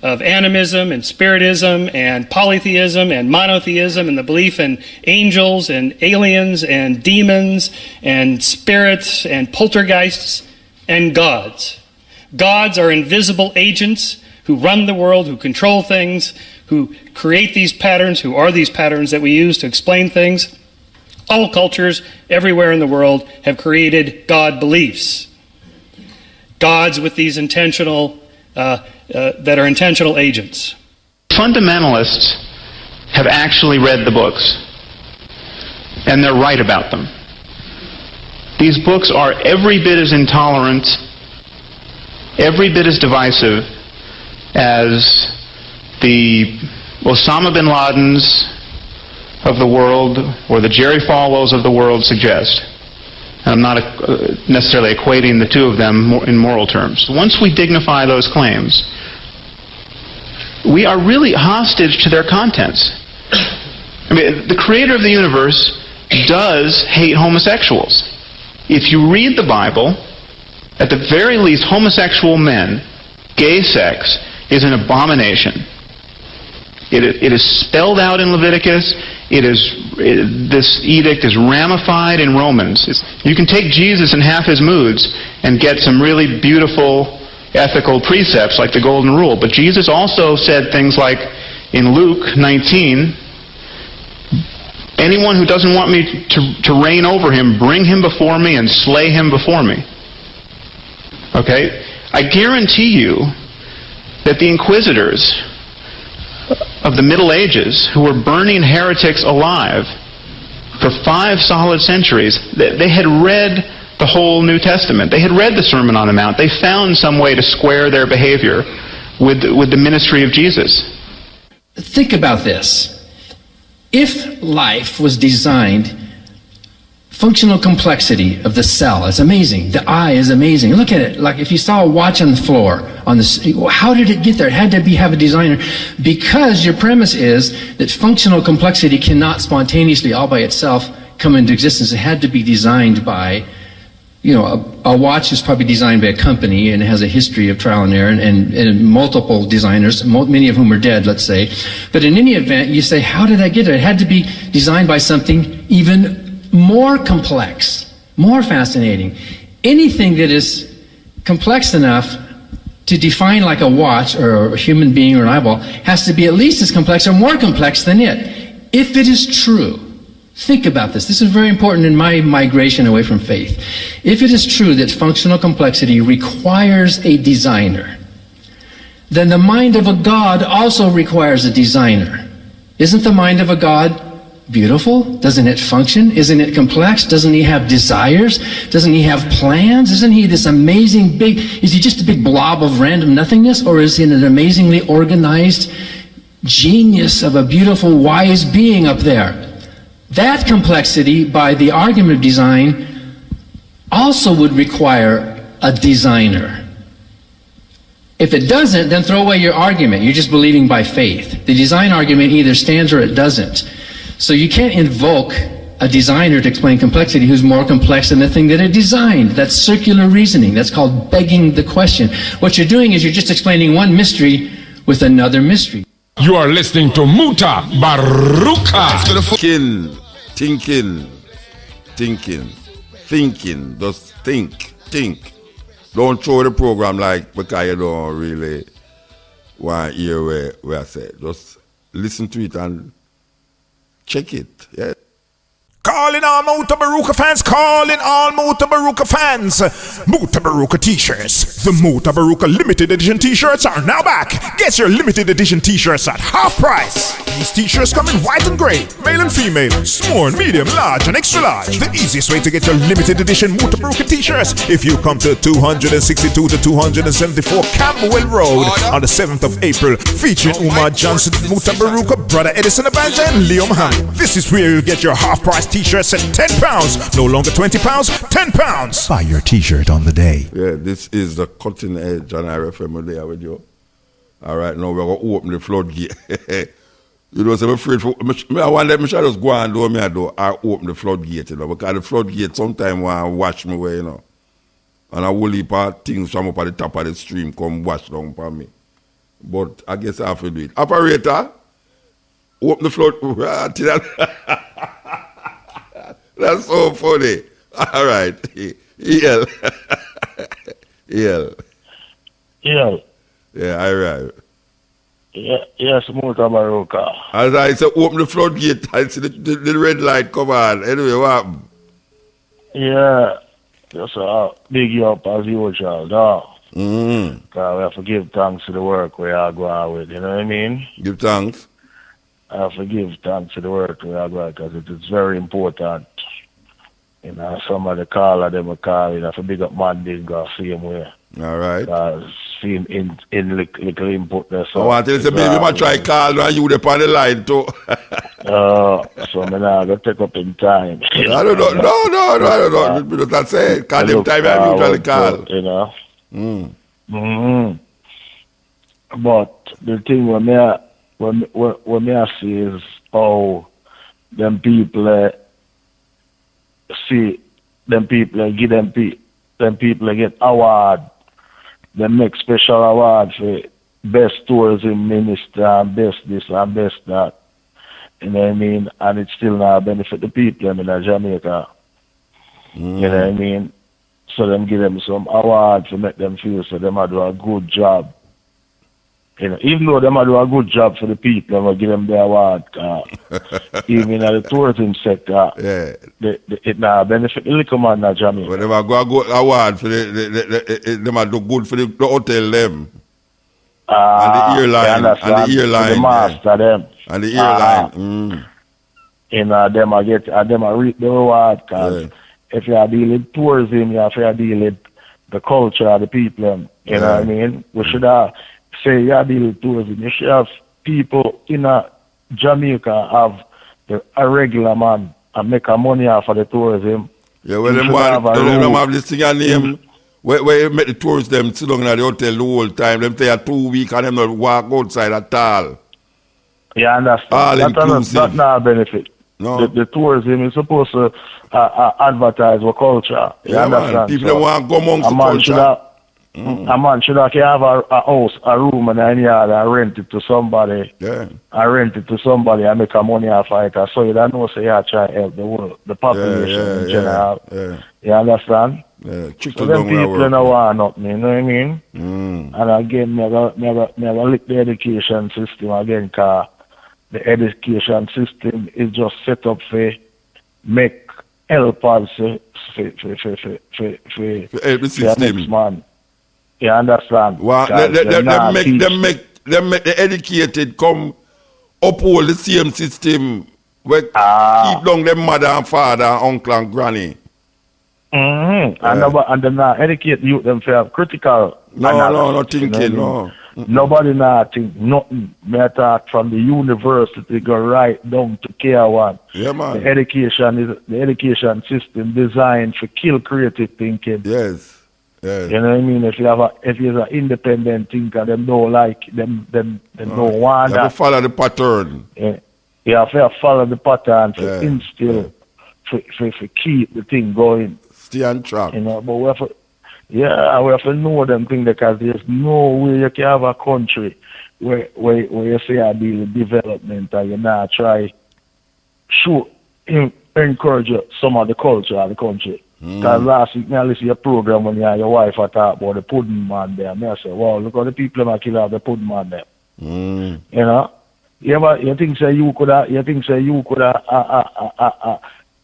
of animism and spiritism and polytheism and monotheism and the belief in angels and aliens and demons and spirits and poltergeists and gods. Gods are invisible agents who run the world, who control things, who create these patterns, who are these patterns that we use to explain things. All cultures everywhere in the world have created God beliefs. Gods with these intentional, that are intentional agents. Fundamentalists have actually read the books, and they're right about them. These books are every bit as intolerant, every bit as divisive as the Osama bin Ladens of the world or the Jerry Falwells of the world suggest. I'm not necessarily equating the two of them in moral terms. Once we dignify those claims, we are really hostage to their contents. I mean, the creator of the universe does hate homosexuals. If you read the Bible, at the very least, homosexual men, gay sex, is an abomination. It is spelled out in Leviticus. This edict is ramified in Romans. You can take Jesus and half his moods and get some really beautiful ethical precepts like the Golden Rule. But Jesus also said things like in Luke 19, anyone who doesn't want me to reign over him, bring him before me and slay him before me. Okay? I guarantee you that the inquisitors of the Middle Ages, who were burning heretics alive for 5 solid centuries, they had read the whole New Testament. They had read the Sermon on the Mount. They found some way to square their behavior with the ministry of Jesus. Think about this. If life was designed, functional complexity of the cell is amazing. The eye is amazing. Look at it. Like if you saw a watch on the floor, how did it get there? It had to have a designer. Because your premise is that functional complexity cannot spontaneously, all by itself, come into existence. It had to be designed by, a watch is probably designed by a company and has a history of trial and error and multiple designers, many of whom are dead, let's say. But in any event, you say, how did that get there? It had to be designed by something even more complex, more fascinating. Anything that is complex enough to define like a watch or a human being or an eyeball has to be at least as complex or more complex than it. If it is true, think about this. This is very important in my migration away from faith. If it is true that functional complexity requires a designer, then the mind of a God also requires a designer. Isn't the mind of a God beautiful? Doesn't it function? Isn't it complex? Doesn't he have desires? Doesn't he have plans? Isn't he this amazing big, is he just a big blob of random nothingness? Or is he an amazingly organized genius of a beautiful, wise being up there? That complexity, by the argument of design, also would require a designer. If it doesn't, then throw away your argument. You're just believing by faith. The design argument either stands or it doesn't. So you can't invoke a designer to explain complexity who's more complex than the thing that it designed. That's circular reasoning. That's called begging the question. What you're doing is you're just explaining one mystery with another mystery. You are listening to Mutabaruka. Thinking. Just think. Don't throw the program because you don't really want to hear what I say. Just listen to it and check it. Yeah. calling all Mutabaruka fans, calling all Mutabaruka fans. Mutabaruka t-shirts. The Mutabaruka limited edition t-shirts are now back. Get your limited edition t-shirts at half price. These t-shirts come in white and grey, male and female, small, medium, large and extra large. The easiest way to get your limited edition Mutabaruka t-shirts if you come to 262 to 274 Camberwell Road on the 7th of April, featuring Umar Johnson, Mutabaruka, Brother Edison Abanja and Leo Muhammad. This is where you'll get your half-price t-shirts at £10, no longer £20, £10. Buy your t-shirt on the day. Yeah, this is the cutting edge on RFM there with you. All right, now we're going to open the floodgate. You know, so I'm afraid for I want them to just go and do me I open the floodgate, you know, because the floodgate sometimes want to wash me away, you know. And a whole heap of things from up at the top of the stream come wash down upon me. But I guess I have to do it. Operator, open the flood. That's so funny. All right. EL. EL. EL. Yeah, I right. Yeah, yes, Mutabaruka. As I said, open the floodgate. I see the red light come on. Anyway, what happened? Yeah, just big you up as usual, dog. Because we have to give thanks to the work we are going with, you know what I mean? Give thanks? I have to give thanks to the work we are going because it is very important. You know, some of the caller them are calling, I have to big up Manding go same way. All right. Because seeing in little input there. So I want to say, baby, I try call and you up on the line too. So I'm going to take up in time. I don't know. No, I don't know. That's it. Call them time I usually call. You know. But the thing what me see is how them people see them people give them people get award. They make special award for best tourism minister and best this and best that. You know what I mean? And it still not benefit the people in Jamaica. You know what I mean? So them give them some award to make them feel so them do a good job. You know, even though them do a good job for the people, them give them the award. Even in the tourism sector, it not benefit the little man in Jamaica. But them go a good award for them do good for the hotel them. And the airline. And the airline. The master them. And the airline. You know, them reap the reward because if you are dealing with tourism, you have to deal with the culture of the people. You know what I mean? We should have, say you are dealing with tourism, you should have people in Jamaica have a regular man and make a money off of the tourism. Yeah, well, them have this thing on name where you make the tourists them sit down at the hotel the whole time. Them stay 2 weeks and them not walk outside at all. Yeah, understand. That's not a benefit. No. The tourism is supposed to advertise our culture. You understand? Man. People so, want to go amongst the culture. A man should have a house, a room and a yard and rent it to somebody. Yeah. I rent it to somebody and make a money off of it. So you don't know, so you try to help the world, the population in general. Yeah. You understand? Yeah. So them people don't want nothing, you know what I mean? And again, never lick the education system again, because the education system is just set up for make helpers for the system. Man. You understand? Well, them make the educated come uphold the same system where keep down them mother and father, uncle and granny. And then educate youth them for have critical not thinking, you know Nobody not think nothing. Me talk from the university go right down to K1. Yeah, man. The education system designed to kill creative thinking. Yes. You know what I mean? If you're an independent thinker, them don't like them don't want that. You have to follow the pattern. Yeah. You have to follow the pattern to instill, to keep the thing going. Stay on track. You know, but we have to know them things because there's no way you can have a country where you say I deal with development and you not try encourage some of the culture of the country. Because last week I listened to your program when you and your wife talk about the pudding man there. And I said, wow, look how the people that kill out the pudding man there. You know? You think say you could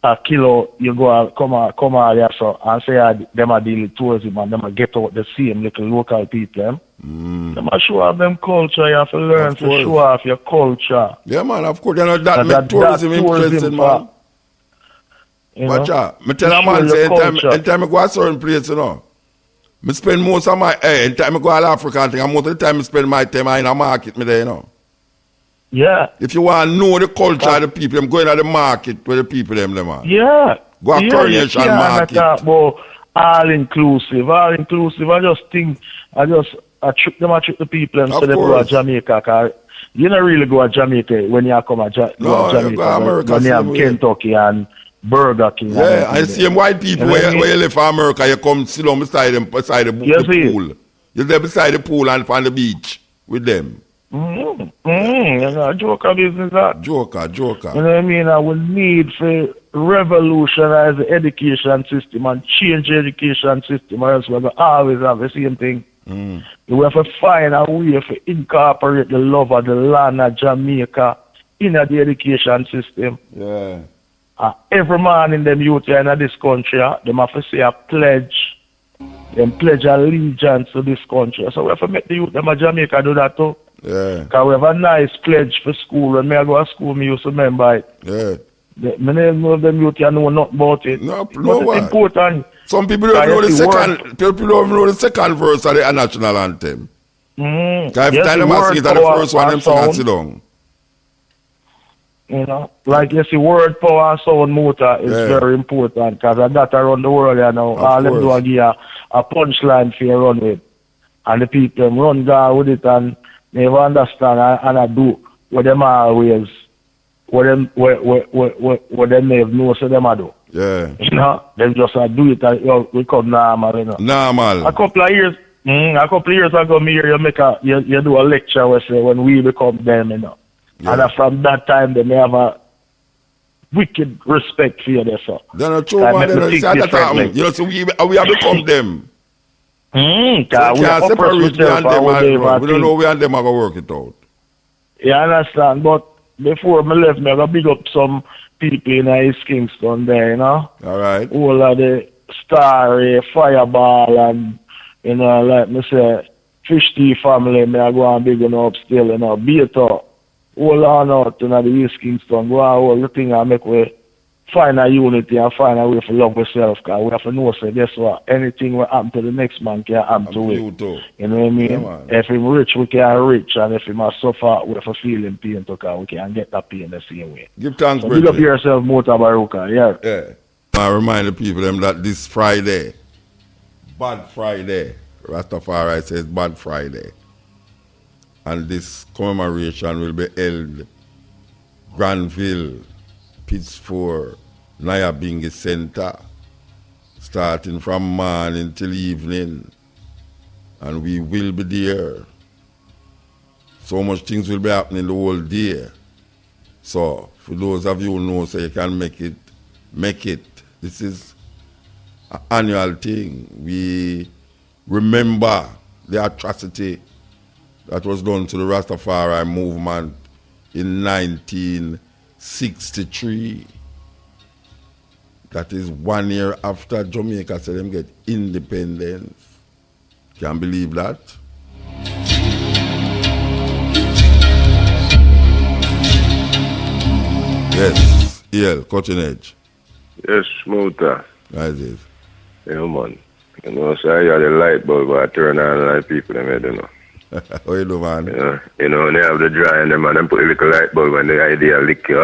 a kilo, you go out, come out there so and say them are deal with tourism and them a get out the same little local people. Them a show off them culture, you have to learn to show off your culture. Yeah, man, of course, you know, that make tourism interesting, man. Watch out. Me tell a man, say, anytime I go to a certain place, you know, I spend most of my, anytime I go to Africa, and most of the time I spend my time in a market, me there, you know. Yeah. If you want to know the culture of the people, I'm going to the market where the people them are. Yeah. Go to Coronation Market. About all inclusive. I just think, I trick the people and say they go to Jamaica. Cause you don't really go to Jamaica when you come to Jamaica. You go to America. When you have Kentucky and Burger King. Yeah, and the same white people where you live in America, you come sit down beside the pool. You're there beside the pool and on the beach with them. You know, joker business that. Joker. You know what I mean? I will need to revolutionize the education system and change the education system, or else we're going to always have the same thing. We have to find a way to incorporate the love of the land of Jamaica in the education system. Yeah. Every man in them youth in this country, them have to say a pledge. Them pledge allegiance to this country. So we have to make the youth them of Jamaica do that too. Yeah. Because we have a nice pledge for school. When I go to school, I used to remember it. Yeah. I know them youth you know nothing about it. No, it's important. Some people don't know the second verse of the national anthem. Because every time they must sing it, the first one, them sing and sit down. You know, like you see, word, power, and sound motor is very important because that around the world, you know, all them do give a punchline for you run with. And the people run down with it and never understand and I do what them always, what them never know, so them I do. Yeah. You know, them just do it and we come normal, you know. Normal. A couple of years ago, me hear you do a lecture where say when we become them, you know. Yeah. And from that time, they may have a wicked respect for you. They're not true, man. You know, so we have become them. We can't separate me and them. We don't know where them are going to work it out. Yeah, I understand. But before I left, I'm going to big up some people in East Kingston there, you know. All right. All of the Starry, Fireball, and, you know, like me say, Fish Tea family, me I go and big up still, you know, Beta. All on out in the East Kingston, go on all the thing and make we find a unity and find a way to love ourselves, because we have to know, guess what, anything will happen to the next man can happen to it. You know what I mean? Yeah, if he's rich, we can rich, and if he must suffer, we have to feel him pain, because we can get that pain the same way. Give thanks, so big up yourself, Mutabaruka, yeah. I remind the people them that this Friday, Bad Friday, Rastafari says Bad Friday. And this commemoration will be held Granville, Pittsford, Nyabingi Center, starting from morning till evening. And we will be there. So much things will be happening the whole day. So, for those of you who know, so you can make it. This is an annual thing. We remember the atrocity that was done to the Rastafari movement in 1963. That is 1 year after Jamaica said them get independence. Can't believe that. Yes, cutting edge. Yes, Muta. That is. Yeah, man. You know, so I got the light bulb, I turn on a lot of people, you know. How you do, man? You know, when they have the dry and them, and them put a little light bulb and the idea lick you,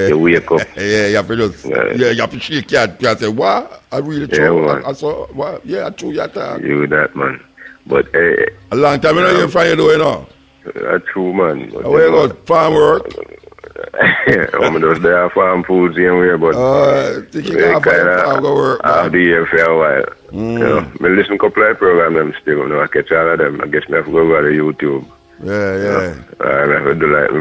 you wake up. You have to just, you have to shake your head and say, what? I really true. I saw, what? Yeah, true, you talk. You that, man. But, a long time you know you're fine, you know. That's true, man. But, where you go? Farm work? I'm just there farm foods here, but thinking of farm work, I'll be here for a while. You know, I listen to a couple of programs them still, you know, I catch all of them. I guess I have to go over to YouTube. Yeah. I have to do like my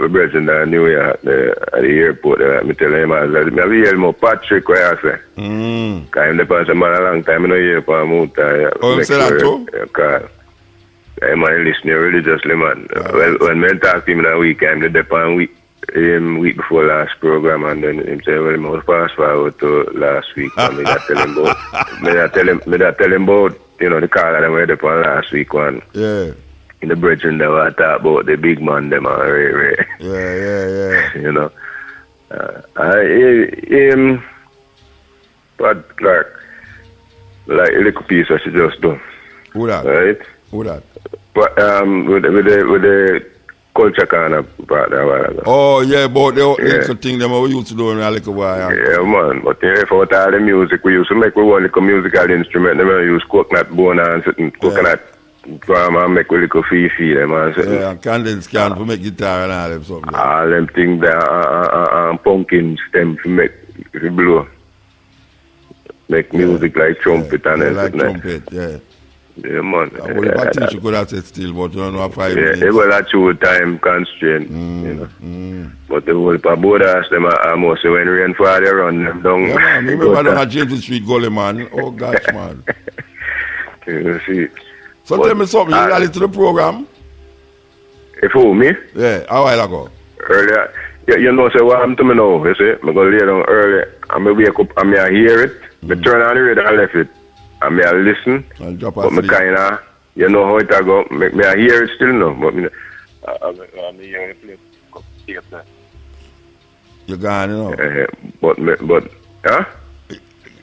brethren down New York at the airport. I tell him, I hear him Patrick, where I say. Because I'm the person man a long time, I know hear for a mood. Oh, you say that too? I'm listening religiously, man. When men talk to him in a week, I'm the depend week. week before last program, and then him say, well, he must fast forward to last week. And me that tell him about, the call that I made up on last week one. Yeah. In the bridging that I talk about the big man them and Ray. Yeah. But Clark, like a little piece I should just do. Who that? Right? Who that? But with the culture kind of part there a while ago. Oh yeah, but the little thing them we used to do in a little while. Yeah, man. But for all the music we used to make, we want like a musical instrument. Them use coconut bone and certain coconut farm and make with little fifi them and certain. Yeah, and condense can for make guitar and all them something. All them things there and pumpkin stem to make to blow. Make music like trumpet and everything. Like trumpet, yeah. Yeah, man. Well, if I teach you could have said still, but you don't know 5 minutes. It was a true time constraint, But the whole board ass them almost when rain fall, they run them down. Yeah, man. Remember down at James Street Gully, man. Oh, gosh, man. You see. So tell me something. You got into the program? If who, me? Yeah, a while ago. Earlier. Yeah, you know, so what happened to me now, you see? I'm going to lay down early, and I wake up, and I hear it. I turn on the radio and left it. And I listen, but me kind of, you know how it go. Me I hear it still now, but I'm hearing the place. You're gone, you know. But, huh?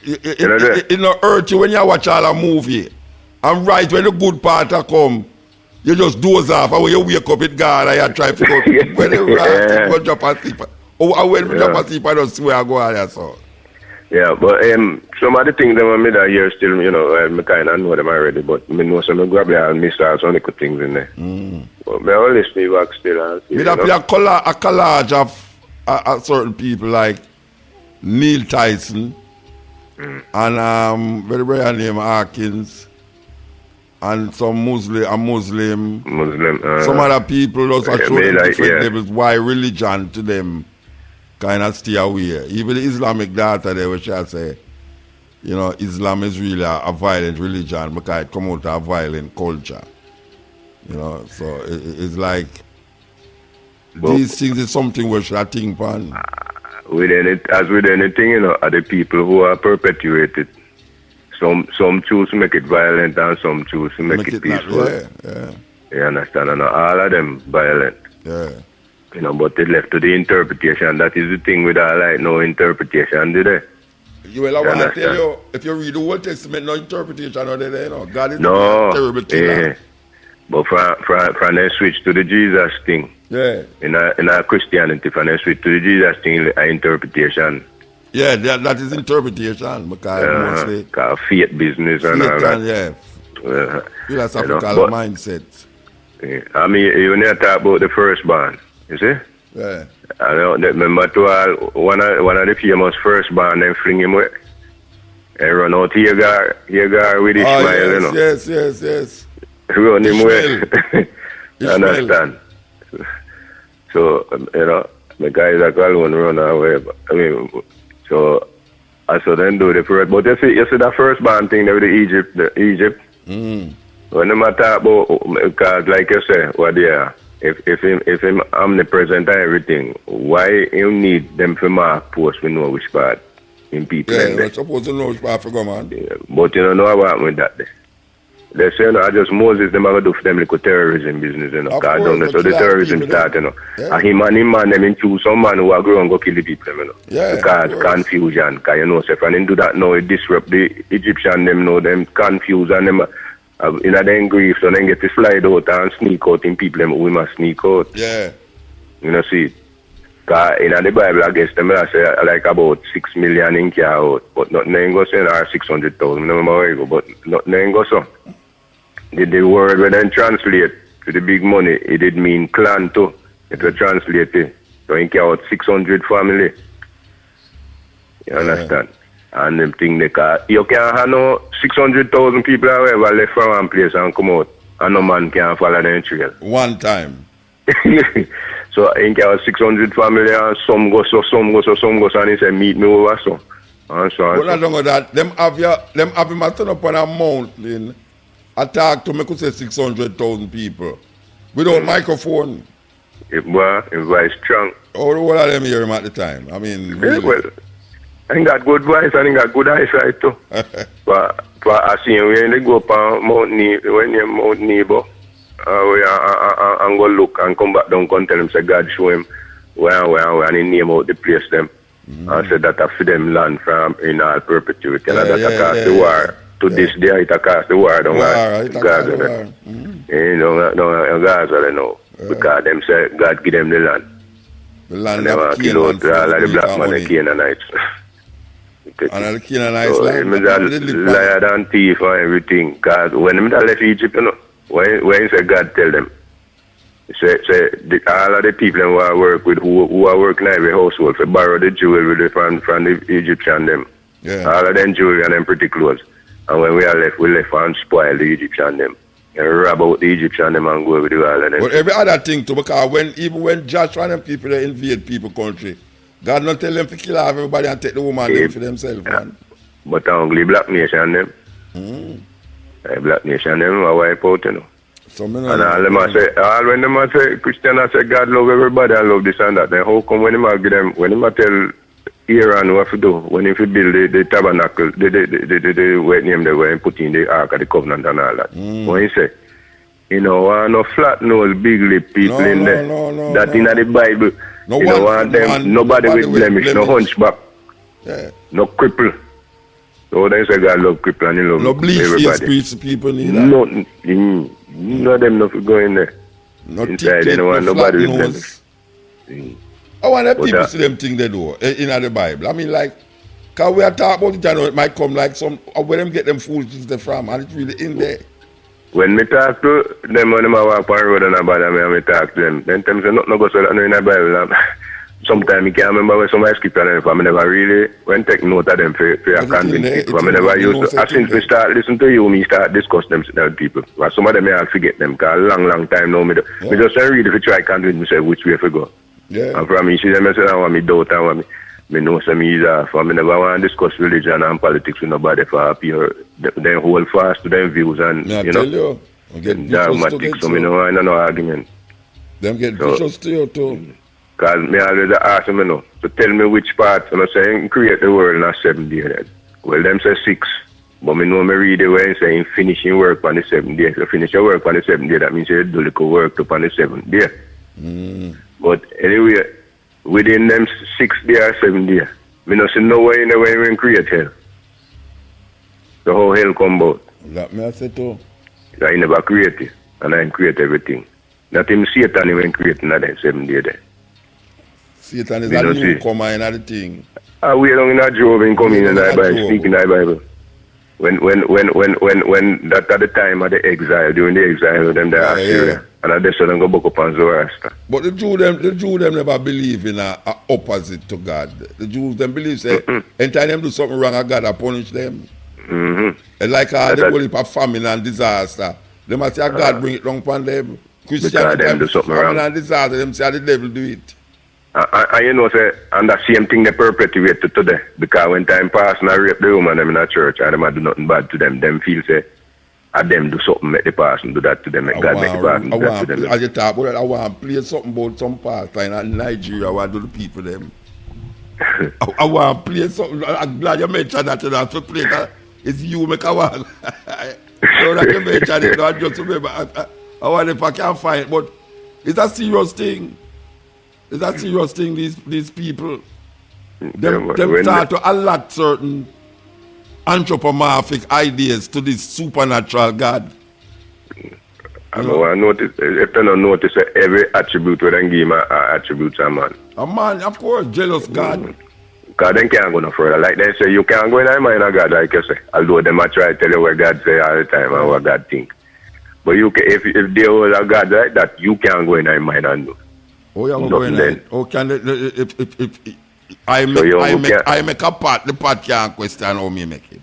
It not hurt you when you watch all a movie. And right when the good part come, you just doze off. And when you wake up, it gone, and you try to go. When you go drop asleep. Oh, when you drop asleep, I don't swear I go on there, so. Yeah, but some of the things that I that here still, I kind of know them already, but I know some grab there and miss out some little things in there. But I always listen back still. And see, play a collage of certain people like Neil Tyson and very name Hawkins and some Muslim. Some other people also show them different levels why religion to them kind of stay away. Even the Islamic data there, which I say, Islam is really a violent religion because it comes out of a violent culture. So it's like these things is something we should think upon. As with anything, are the people who are perpetuated. Some choose to make it violent and some choose to make it peaceful. You understand? And all of them violent. Yeah. But they left to the interpretation. That is the thing with all like no interpretation, did they? I want to tell you, if you read the Old Testament, no interpretation of it, God is a terrible thing. But from then switch to the Jesus thing. Yeah. In our Christianity, from then switch to the Jesus thing, interpretation. Yeah, that is interpretation. Because mostly faith business and all that. Philosophical mindset. Yeah. I mean, you need to talk about the firstborn. You see? Yeah. I remember one of the famous firstborn, then fling him with. And run out Hagar with Ishmael, Yes. Run him with. You understand? So, the guys are calling run away. So I saw them do the first. But you see the firstborn thing there with the Egypt. When they talk about, because like you say, what they are. If him omnipresent and everything, why you need them for mark post we know which part in people? Yeah, you're supposed to know which part for go, man. But you don't know what happened with that there. They say, I just Moses, them are going to do for them little terrorism business, So the terrorism start, And him and them in choose some man who are going to go kill the people, Because confusion, because so if I didn't do that now, it disrupt the Egyptian, them confused and them. In a then grief, so then get to slide out and sneak out in people, we must sneak out. Yeah. See. Because in the Bible, I guess them I say like about 6 million in care out, but nothing ain't go so, or 600,000, never mind, but nothing ain't go so. The word when then translate to the big money, it did mean clan too. It was translated. So in care out 600 family. You understand? And them thing they call, you can't have no 600,000 people however left from one place and come out, and no man can follow them trail. One time. So in case 600 family and some go so, and he say meet me over so. And so and well, I don't know that. Them have him turn up on a mountain, attack to make us say 600,000 people without microphone. It was strong. All of them hear him at the time. I mean, really. Well, I got good voice and I got good eyesight too. but I see him when they go up on Mount Nebo, and go look and come back down and tell him, say God show him where, and he name out the place them. And said that I feed them land from in all perpetuity. And that I cast the war. To this day, it cast the war down Gaza. You know, Gaza, they know. Because them say God give them the land. The land and they want to kill out all the black man, the Canaanites. And the Canaanites so, land. Liar than thief and everything. Because when they left Egypt, you know, when say God tell them, say all of the people who I work with, who are working in every household, to borrow the jewelry from the Egyptian them. Yeah. All of them jewelry and them pretty clothes. And when we left and spoil the Egyptian them. And rob out the Egyptian them and go over the all of them. But every other thing too, because even when Joshua and them people they invade people country, God not tell them to kill off everybody and take the woman them for themselves, man. But only black nation them. Black nation them are wipe out, you know. And all them when them say Christian say God love everybody and love this and that, then how come when him give them when him tell Aaron what to do, when if you build the tabernacle, the what name they were put in the Ark of the Covenant and all that. When he say, you know, no flat nose, big lip people in there. That in the Bible. No you know, want them nobody with blemish, no hunchback, no cripple. So they say God love cripple and he love everybody. People need that. None of them not go in there. Inside, they don't want nobody with blemish. I want the people see them thing they do in the Bible. I mean, like, because we are talking about it, I know it might come like some, where them get them foolishness from, and it's really in there. When me talk to them, when I walk on the road and about them, and me talk to them, then them say, nothing go so that in the Bible. Sometimes I can't remember when somebody skip on them, I never really went take note of them for convince people. I never used to, since we start listening to you, me start discuss them with people. But some of them I forget them, because long time now, me just read if you try convince myself which way to go. Yeah. And from me, see them say, I want me doubt, I want me know some easy off. I never want to discuss religion and politics with nobody for appear. They hold fast to their views and, you know, dogmatic, so I don't know argument. Them get vicious to you too. Because me always ask them, you know, to tell me which part, and I say, create the world in a 7 day then. Well, them say 6. But me know me read the way saying finishing work on the 7th day. So finish your work on the 7th day, that means you do little work up on the 7th day. But anyway, within them 6 days or 7 days, me not see no way in the way we create hell. So how hell come about? That me I say too. I never create it, and I create everything. Not even Satan even creating that 7 days there. Satan is a newcomer in the thing. We don't in a Job and come in and I Bible, speak in the Bible. When that at the time of the exile, during the exile of them there Assyria, and I just go back up on Zoroaster. But the Jew them never believe in a opposite to God. The Jews them believe say anytime them do something wrong, God will punish them. And like they go into famine and disaster. They must say God bring it wrong upon them. Christianity them do something wrong and disaster, them say the devil do it. And you know, say, and that same thing they perpetuate to today. Because when time pass and I rape the woman them in a church and them do nothing bad to them, them feel say, and them do something, make the person do that to them, make God make the person do that to them. As you talk about that, I want to play something about some pastor in Nigeria, I want to do the people them. I want to play something, I'm glad you mentioned that, you know, to play that. It's you make a one. So that you mentioned it, I just remember, I wonder if I can find it, but it's a serious thing. It's a serious thing, these people. Them start to allot certain anthropomorphic ideas to this supernatural God. I notice, if you don't notice, every attribute where they give attributes a man. A man, of course, jealous God. Because they can't go no further. Like they say, you can't go in the mind of God, like you say. Although they might try to tell you what God say all the time and what God think. But you can, if they hold a God like that, you can't go in the mind and do. Oh, you're going in. Oh, can if I make a part, the part can't question how me make it.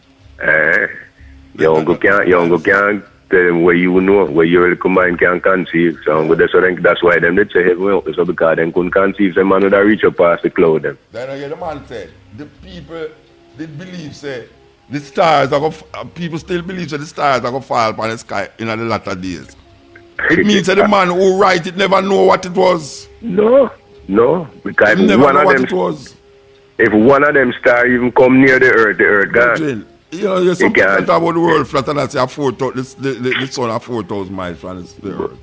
You can't tell them where you know, where your mind can conceive. So that's why them did say heaven open, so because they couldn't conceive, the man would have reached up past the cloud them. Then again, the man said, the people did believe, say, the stars are going people still believe that the stars are going to fall upon the sky in the latter days. It means that the man who write it never know what it was. No. No, because You never know what it was. if one of them star even come near the earth gone. You know, there's some people that talk about the world flat and I say the sun are 4,000 miles from the earth.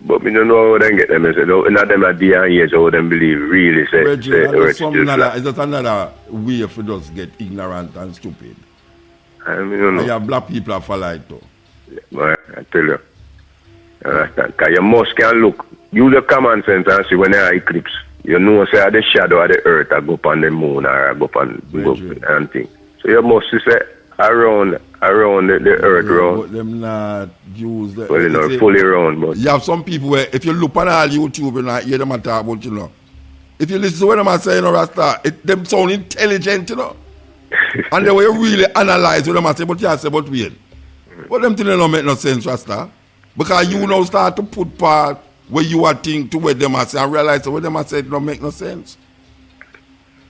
But me don't know how they get them. Say, none of them are day and age how them believe really say earth It's just flat. just another way for us get ignorant and stupid. I mean, you know. And you have black people that follow it too. But I tell you. Because you must can look, use the common sense and see when there are eclipse. You know, say the shadow of the earth I go up on the moon or I go up on and thing. So you must say around the earth round. But them not use the... Well, you know, fully round. But you have some people where, if you look on all YouTube and hear them talk about, you know, if you listen to what them are saying, you know, Rasta, them sound intelligent, you know. And the way you really analyze what them are saying, but you say, but wait. But them things don't make no sense, Rasta. Because you now start to put part where you are think to what them are saying and realize that what them are saying don't make no sense.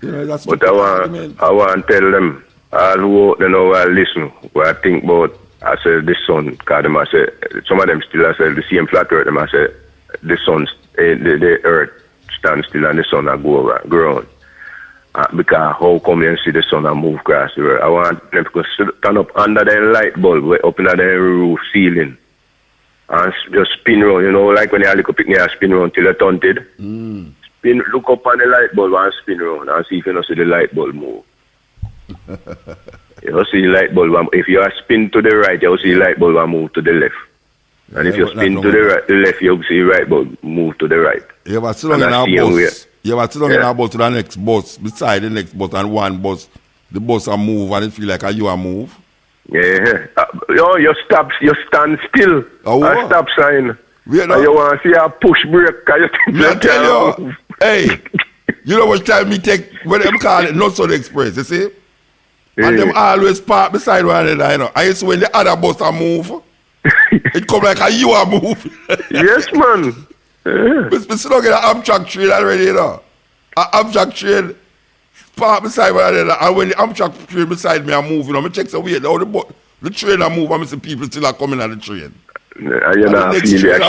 You know, that's but I want to tell them, all who they know I listen, what I think about, I said the sun, because them I say, some of them still I say the same flat earth, them I say the sun, the earth stand still and the sun I go around. Because how come you see the sun and move across the earth? I want them to stand up under the light bulb, up in the roof ceiling. And just spin around, you know, like when you have a little picnic, you spin around till you're taunted. Spin, look up on the light bulb and spin around and see if you don't see the light bulb move. You don't see the light bulb. If you spin to the right, you'll see the light bulb move to the left. And if you spin to the left, you'll see the right bulb move to the right. You ever sit down in a bus? You ever sit down in a bus to the next bus, beside the next bus, and one bus, the bus a move and it feel like you a move? Yeah. You stand still. A stop sign. And you want to see a push brake because you think tell you, hey, you know what time me take, when them call it Not So Express, you see? And them always park beside one another, you know. And you see when the other bus a move, it come like you a move. Yes, man. We sit down in an Amtrak train already, you know. An Amtrak train park beside one another, and when the Amtrak train beside me are moving, I check the way now the train are moving, I see people still are coming on the train. And you not feel shake.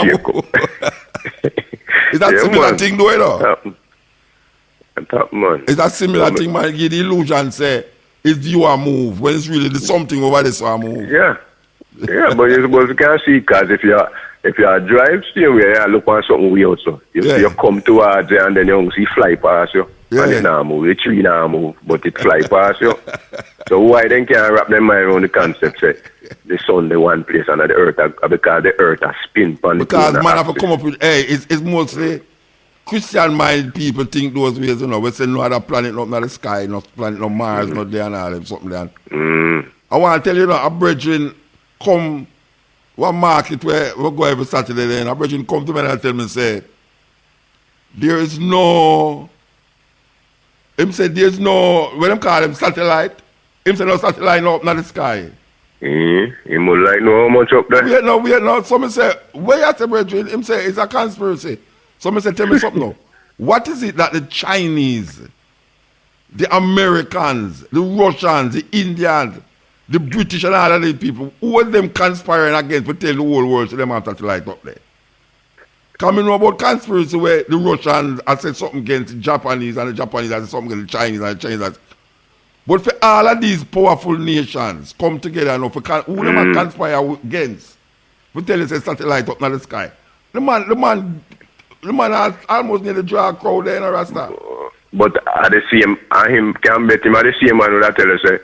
Is that similar thing though, you know? Top man. Is that similar thing, man? Give the illusion say it's you are move when it's really there's something over there so I move. Yeah, but you can't see because if you drive still where you look on something weird so you come towards it and then you see fly past you. And it now move, the tree now move, but it fly past you. So why then can't wrap their mind around the concept say the sun the one place and the earth because the earth has spin on the because man have to come up with it's mostly Christian mind people think those ways, you know, we say no other planet, not the sky, not planet, no Mars, not there and all them something there. I want to tell you, a brethren come one market where we go every Saturday then, a brethren come to me and tell me, say, there is no, him say there's no, when them call them satellite, him say no satellite no up in the sky. He would like know how much up there. Wait no, some say, where you say brethren, him say it's a conspiracy. Some say, tell me something now. What is it that the Chinese, the Americans, the Russians, the Indians, the British and all of these people, who are them conspiring against to tell the whole world so them have satellite up there? Because we know about conspiracy where the Russians have said something against the Japanese and the Japanese have said something against the Chinese and the Chinese have. But for all of these powerful nations come together and who them conspire against, we tell you say satellite up in the sky. The man almost need to draw a crowd there in a Rasta. But at the same, him can bet him at the same man will tell us say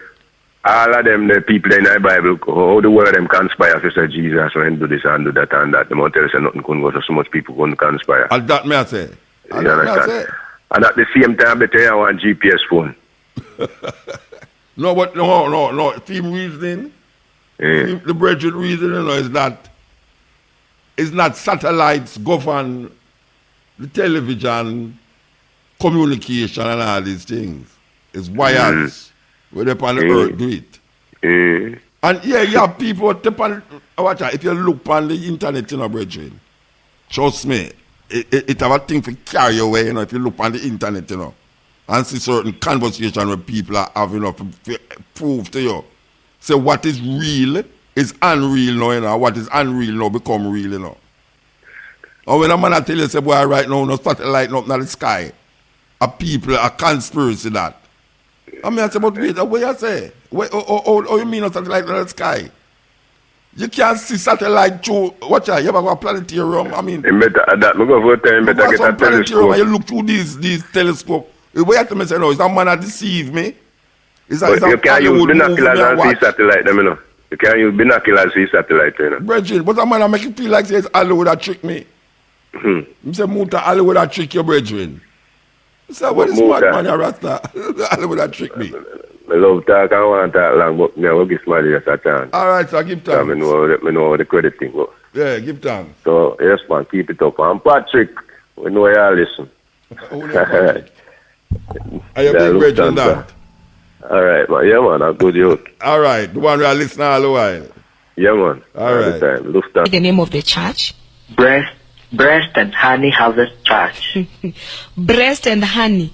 all of them the people in the Bible, how the world them conspire to say Jesus and do this and do that and that. They won't tell us nothing couldn't go so much people couldn't conspire. And that may I say. And at the same time bet you want GPS phone. No, but no. Team reasoning. The brethren reasoning, you know, is not satellites govern the television, communication and all these things. It's wires where they on the earth do it. And you have people watch out, if you look on the internet, you know, brethren, trust me, it have a thing for carry away, you know, if you look on the internet, you know, and see certain conversation where people are having to prove to you. Say what is real is unreal now, you know, what is unreal now become real, you know. Or when a man I tell you, say, boy, right now, no satellite up in the sky. A people, a conspiracy that. I mean, I say, but wait, what you say? How you mean no satellite in the sky? You can't see satellite through, watch out, you ever go a planetarium? I mean, that, we go for time, better get a telescope. You look through these telescopes. What you have to say, no, is that man that deceive me? You can't use binoculars and see satellite, you know. You can't use binoculars and see satellite, you know. Brethren, but that man that make you feel like says Hollywood that trick me. You say, Muta, Hollywood that trick your brethren. You say, what is smart man, you rasta? Hollywood that trick me. I love talk, I want to talk long, but I will give somebody else a chance. All right, so give thanks. I know the credit thing goes. Yeah, give thanks. So, yes, man, keep it up. And Patrick, we know you all listen. Are you big brethren that? All right, man. Yeah, man, I'm good youth. All right, the one we are listening all the while. Yeah, man. All right. The name of the church? Breast and Honey Harvest Church. Breast and Honey.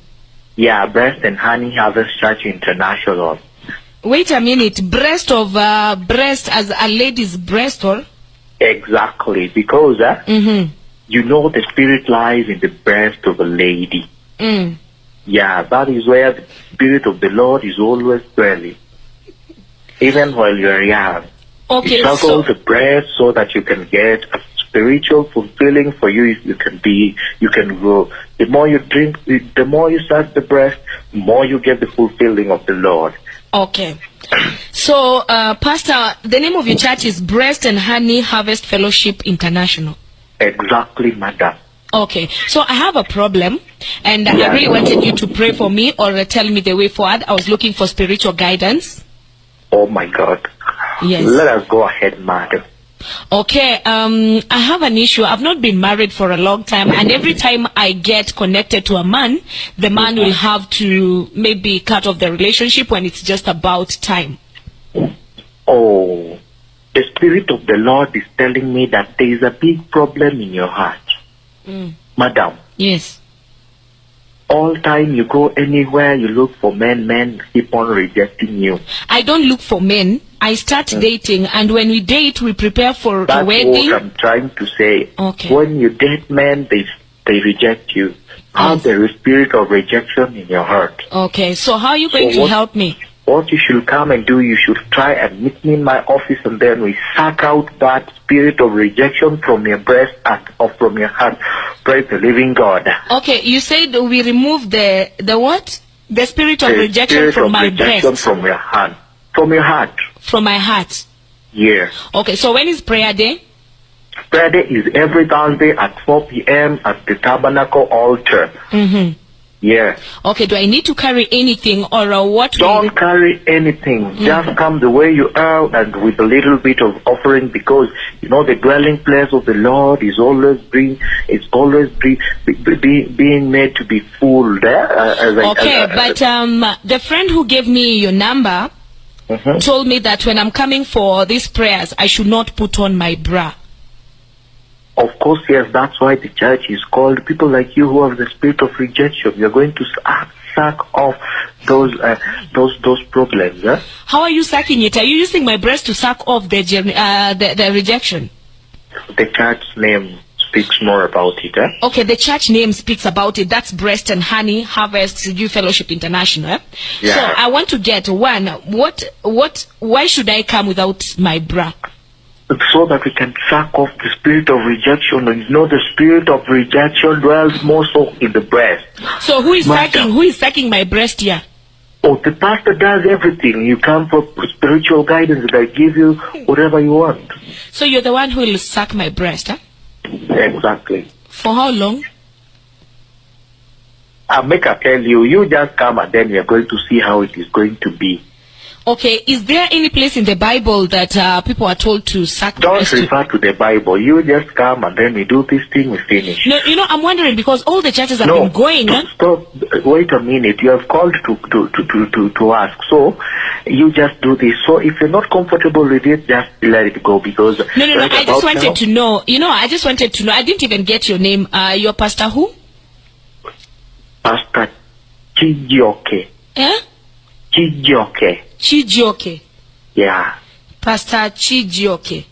Yeah, Breast and Honey Harvest Church International. Wait a minute, breast of breast as a lady's breast, or? Exactly, because you know the spirit lies in the breast of a lady. Yeah, that is where the spirit of the Lord is always dwelling. Even while you're young. Okay, you juggle the breast so that you can get a spiritual fulfilling for you. You can grow. The more you drink, the more you suck the breast, the more you get the fulfilling of the Lord. Okay. So, Pastor, the name of your church is Breast and Honey Harvest Fellowship International. Exactly, madam. Okay. So I have a problem, and I really wanted you to pray for me or tell me the way forward. I was looking for spiritual guidance. Oh my God. Yes. Let us go ahead, madam. Okay, I have an issue. I've not been married for a long time, and every time I get connected to a man, the man will have to maybe cut off the relationship when it's just about time. Oh, the Spirit of the Lord is telling me that there is a big problem in your heart. Madam. Yes. All time you go anywhere, you look for men keep on rejecting you. I don't look for men. I start dating, and when we date, we prepare for a wedding. That's what I'm trying to say. Okay. When you date men, they reject you. Have the spirit of rejection in your heart. Okay, so how are you going to help me? What you should come and do, you should try and meet me in my office, and then we suck out that spirit of rejection from your breast and or from your heart. Praise the living God. Okay, you said we remove the what? The spirit of rejection from my breast. From your heart. From your heart. From my heart. Yeah. Okay, so when is prayer day? Prayer day is every Thursday at 4 p.m. at the Tabernacle altar. Yeah. Okay, do I need to carry anything or what? Don't carry anything. Just come the way you are and with a little bit of offering, because you know the dwelling place of the Lord is always being made to be full there. But the friend who gave me your number told me that when I'm coming for these prayers, I should not put on my bra. Of course, yes, that's why the church is called. People like you who have the spirit of rejection, you're going to suck off those problems. How are you sucking it? Are you using my breast to suck off the rejection? The church name speaks more about it. Okay, the church name speaks about it. That's Breast and Honey Harvest Youth Fellowship International. Yeah. So I want to get one. Why should I come without my bra? So that we can suck off the spirit of rejection. And you know the spirit of rejection dwells more so in the breast. So who is sucking my breast here? Oh, the pastor does everything. You come for spiritual guidance and I give you whatever you want. So you're the one who will suck my breast, huh? Exactly. For how long? I'll make her tell you. You just come and then you're going to see how it is going to be. Okay, is there any place in the Bible that people are told to suck breast? Don't refer to the Bible. You just come and then we do this thing, we finish. No, I'm wondering because all the churches have been going. Stop. Wait a minute. You have called to ask. So you just do this. So if you're not comfortable with it, just let it go because. No. I just wanted to know. I just wanted to know. I didn't even get your name. Your pastor who? Pastor Chijioke. Eh? Chijioke. Chijioke. Yeah. Pastor Chijioke.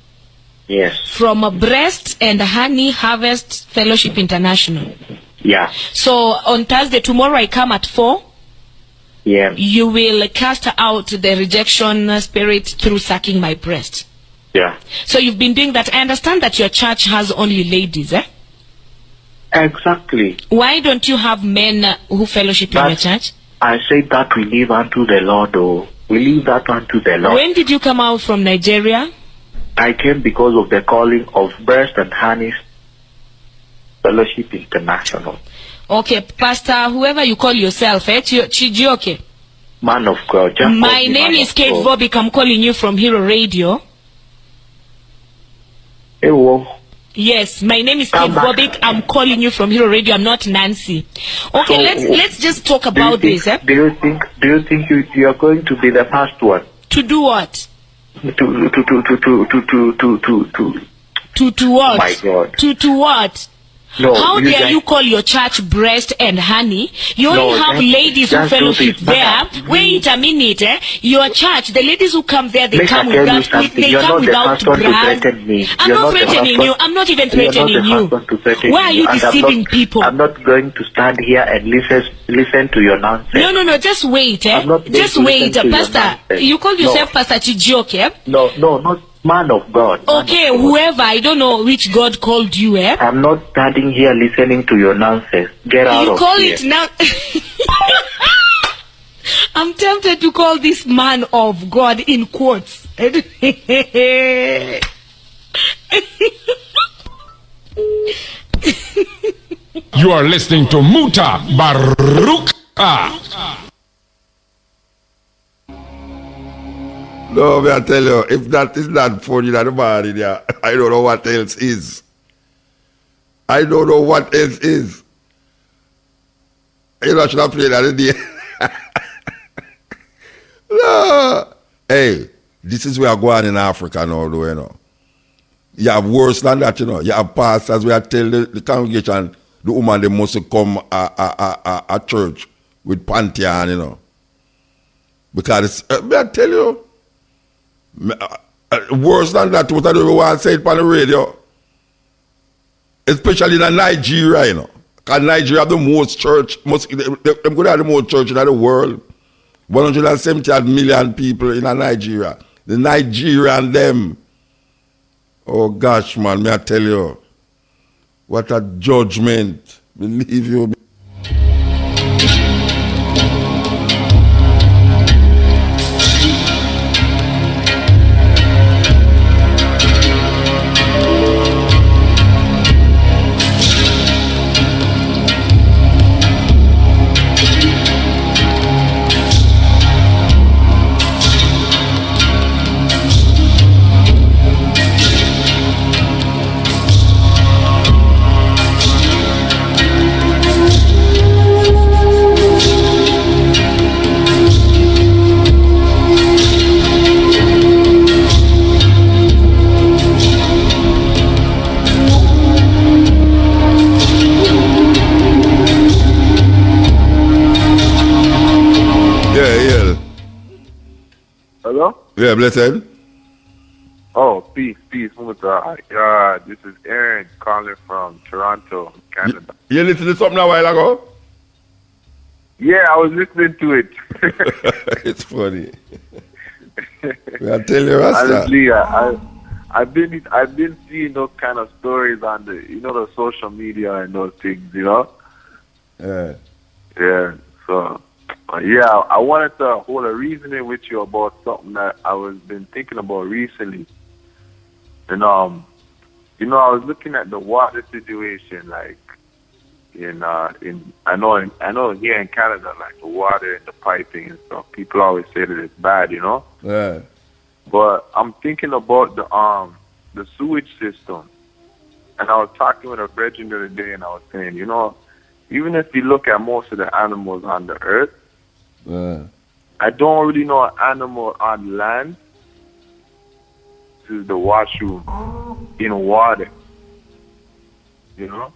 Yes. From a Breast and Honey Harvest Fellowship International. Yeah. So on Thursday, tomorrow I come at 4. Yeah. You will cast out the rejection spirit through sucking my breast. Yeah. So you've been doing that. I understand that your church has only ladies, eh? Exactly. Why don't you have men who fellowship in your church? I said that we leave unto the Lord, though. We leave that unto the Lord. When did you come out from Nigeria? I came because of the calling of Breast and Honey Fellowship International. Okay, Pastor, whoever you call yourself, Chijioke. Man of God. Just My name is Kate Vobic. I'm calling you from Hero Radio. Hey, whoa. Yes, my name is Kate Vobic. I'm calling you from Hero Radio. I'm not Nancy. Okay, So, let's just talk about this. Eh? Do you think you are going to be the first one? To do what? To what? Oh my God. To what? No, how you dare guys- you call your church Breast and Honey? You only No, have just- ladies who just do fellowship this, there. Madam. Wait a minute, eh? Your church, the ladies who come there, they Make come I tell you without, something. they You're come not the without first one to bras. threaten me. I'm You're not not the threatening first you. one- I'm not even You're not threatening the you. first one to threaten Why are me. you And I'm deceiving not- people? I'm not going to stand here and listen to your nonsense. No, just wait, eh? I'm not going Just to wait, listen to your Pastor. nonsense. You call yourself No. Pastor Chijioke, eh? No, not man of God. Okay, whoever, I don't know which God called you, eh? I'm not standing here listening to your nonsense. Get out You of call here. it now. I'm tempted to call this man of God in quotes. You are listening to Mutabaruka. No, me I tell you, if that is not funny, that man in there, I don't know what else is. I don't know what else is. You know, should have played that in there. No. Hey, this is where I go on in Africa now, though, you know. You have worse than that, you know. You have pastors where I tell the congregation, the woman, they must come a church with pantheon, you know. Because, may I tell you, worse than that, what I don't want to say it on the radio. Especially in Nigeria, you know. Because Nigeria have the most church, them could have the most church in the world. 170 million people in Nigeria. The Nigerian them. Oh gosh, man, may I tell you. What a judgment. Believe you me. Hello? Yeah, blessed. Oh, peace. Muta. This is Aaron calling from Toronto, Canada. You listened to something a while ago? Yeah, I was listening to it. It's funny. I tell you, Rasta. Honestly, I've been seeing those kind of stories on the social media and those things, you know. Yeah. Yeah. So, yeah, I wanted to hold a reasoning with you about something that I was been thinking about recently. And I was looking at the water situation, like I know here in Canada, like the water and the piping and stuff. People always say that it's bad, you know. Yeah. But I'm thinking about the sewage system, and I was talking with a brethren the other day, and I was saying, even if you look at most of the animals on the earth, I don't really know an animal on land to the washroom in water, you know.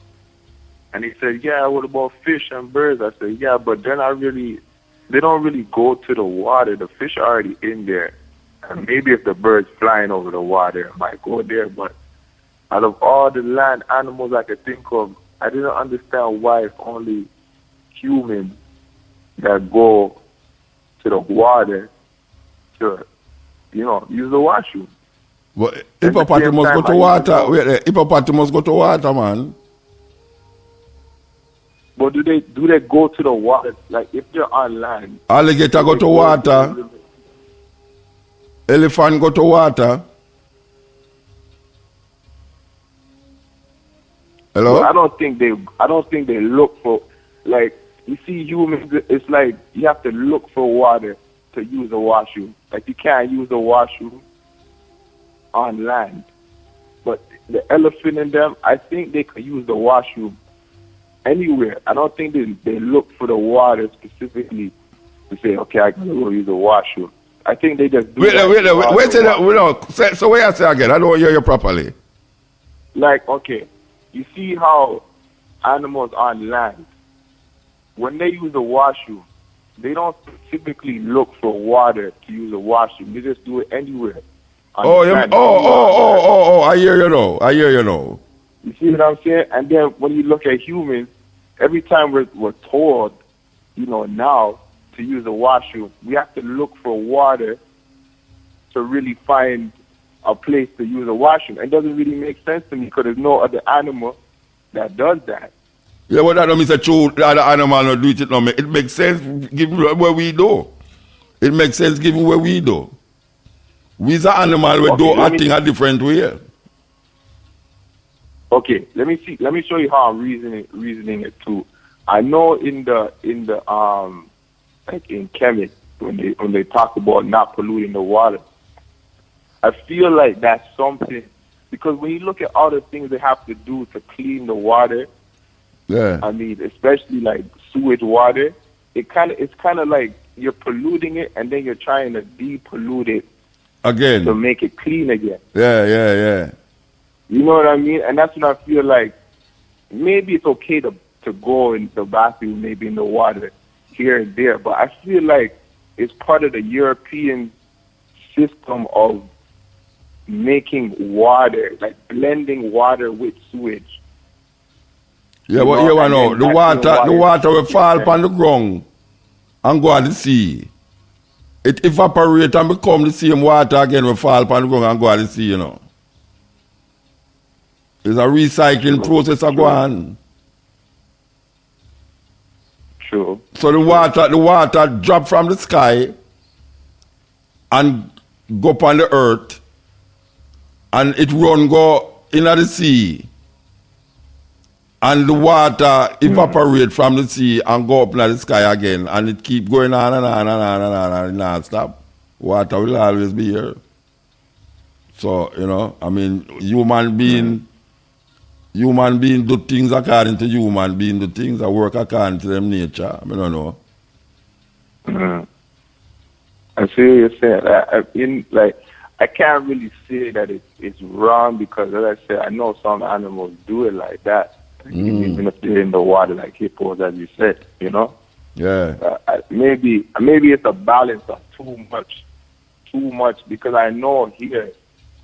And he said, yeah, what about fish and birds? I said, yeah, but they don't really go to the water. The fish are already in there. And maybe if the bird's flying over the water, it might go there. But out of all the land animals I could think of, I didn't understand why it's only humans that go to the water to, use the washroom. Well, hippopotamus go to water. Wait, hippopotamus go to water, man. But do they go to the water? Like if they're on land, Alligator go to water. Elephant go to water. Hello? Well, I don't think they look for, like, you see humans. It's like you have to look for water to use the washroom. Like you can't use the washroom on land. But the elephant in them, I think they could use the washroom anywhere. I don't think they look for the water specifically to say, okay, I gotta go use the washroom. I think they just do wait, so wait I say again. I don't hear you properly. Like, okay, you see how animals on land, when they use the washroom, they don't specifically look for water to use the washroom. They just do it anywhere. I hear you now. You see what I'm saying? And then when you look at humans, every time we're told, now to use the washroom, we have to look for water to really find a place to use the washroom. It doesn't really make sense to me because there's no other animal that does that. Yeah, but that don't mean that the other animal not do it. No, it makes sense given where we do. It makes sense given where we do. We's an animal we do acting a different way. Okay, let me show you how I'm reasoning it too. I know in the like in chemists when they talk about not polluting the water, I feel like that's something, because when you look at all the things they have to do to clean the water, I mean, especially like sewage water, it's kind of like you're polluting it and then you're trying to depollute it again to make it clean again. Yeah. You know what I mean? And that's when I feel like maybe it's okay to go in the bathroom, maybe in the water here and there, but I feel like it's part of the European system of making water, like blending water with sewage. Yeah, but you know, the water will fall upon the ground and go to the sea. It evaporates and become the same water again, will fall upon the ground and go to the sea, There's a recycling process going on. True. So the water drop from the sky and go upon the earth, and it go into the sea, and the water evaporate from the sea and go up into the sky again, and it keep going on and on and on and on and non-stop. Water will always be here. So, I mean, human being do things according to human being do things that work according to them nature. I don't know. I see what you're saying. I can't really say that it's wrong because, as I said, I know some animals do it like that, even if they're in the water, like hippos, as you said. Yeah. Maybe it's a balance of too much because I know here,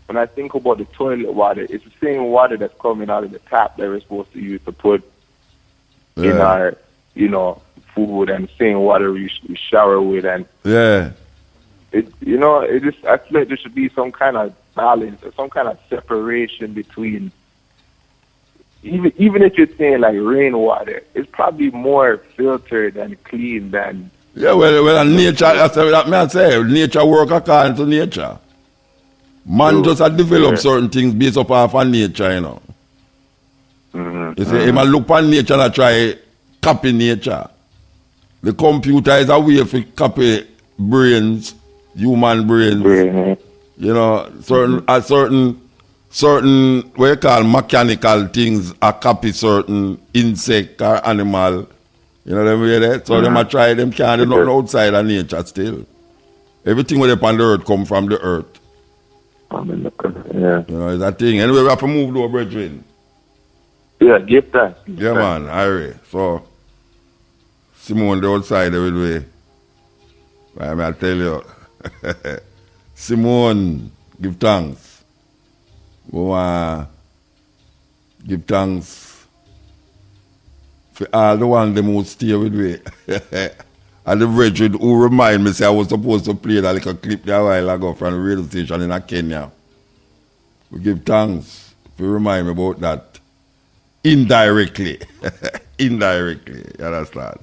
when I think about the toilet water, it's the same water that's coming out of the tap that we're supposed to use to put in our, food, and the same water we shower with, and I feel like there should be some kind of balance or some kind of separation between. Even if you're saying like rainwater, it's probably more filtered and clean than. Yeah, well, nature. I say nature work according to nature. Man just develop certain things based upon nature, You see, man look upon nature and try copy nature. The computer is a way to copy brains, human brains. Certain what you call mechanical things are copy certain insect or animal. You know them way there? So them try them can't do nothing outside of nature still. Everything with upon the earth come from the earth. Yeah. It's that thing. Anyway, we have to move though, brethren. Yeah, give that. Yeah, man. Alright. So, Simone, the outside every way. I tell you. Simone, give thanks. We want Give thanks for all the one them who stay with me. And the brethren who remind me, say I was supposed to play that little clip there a while ago from the radio station in Kenya. We give thanks for remind me about that indirectly. Indirectly, you understand?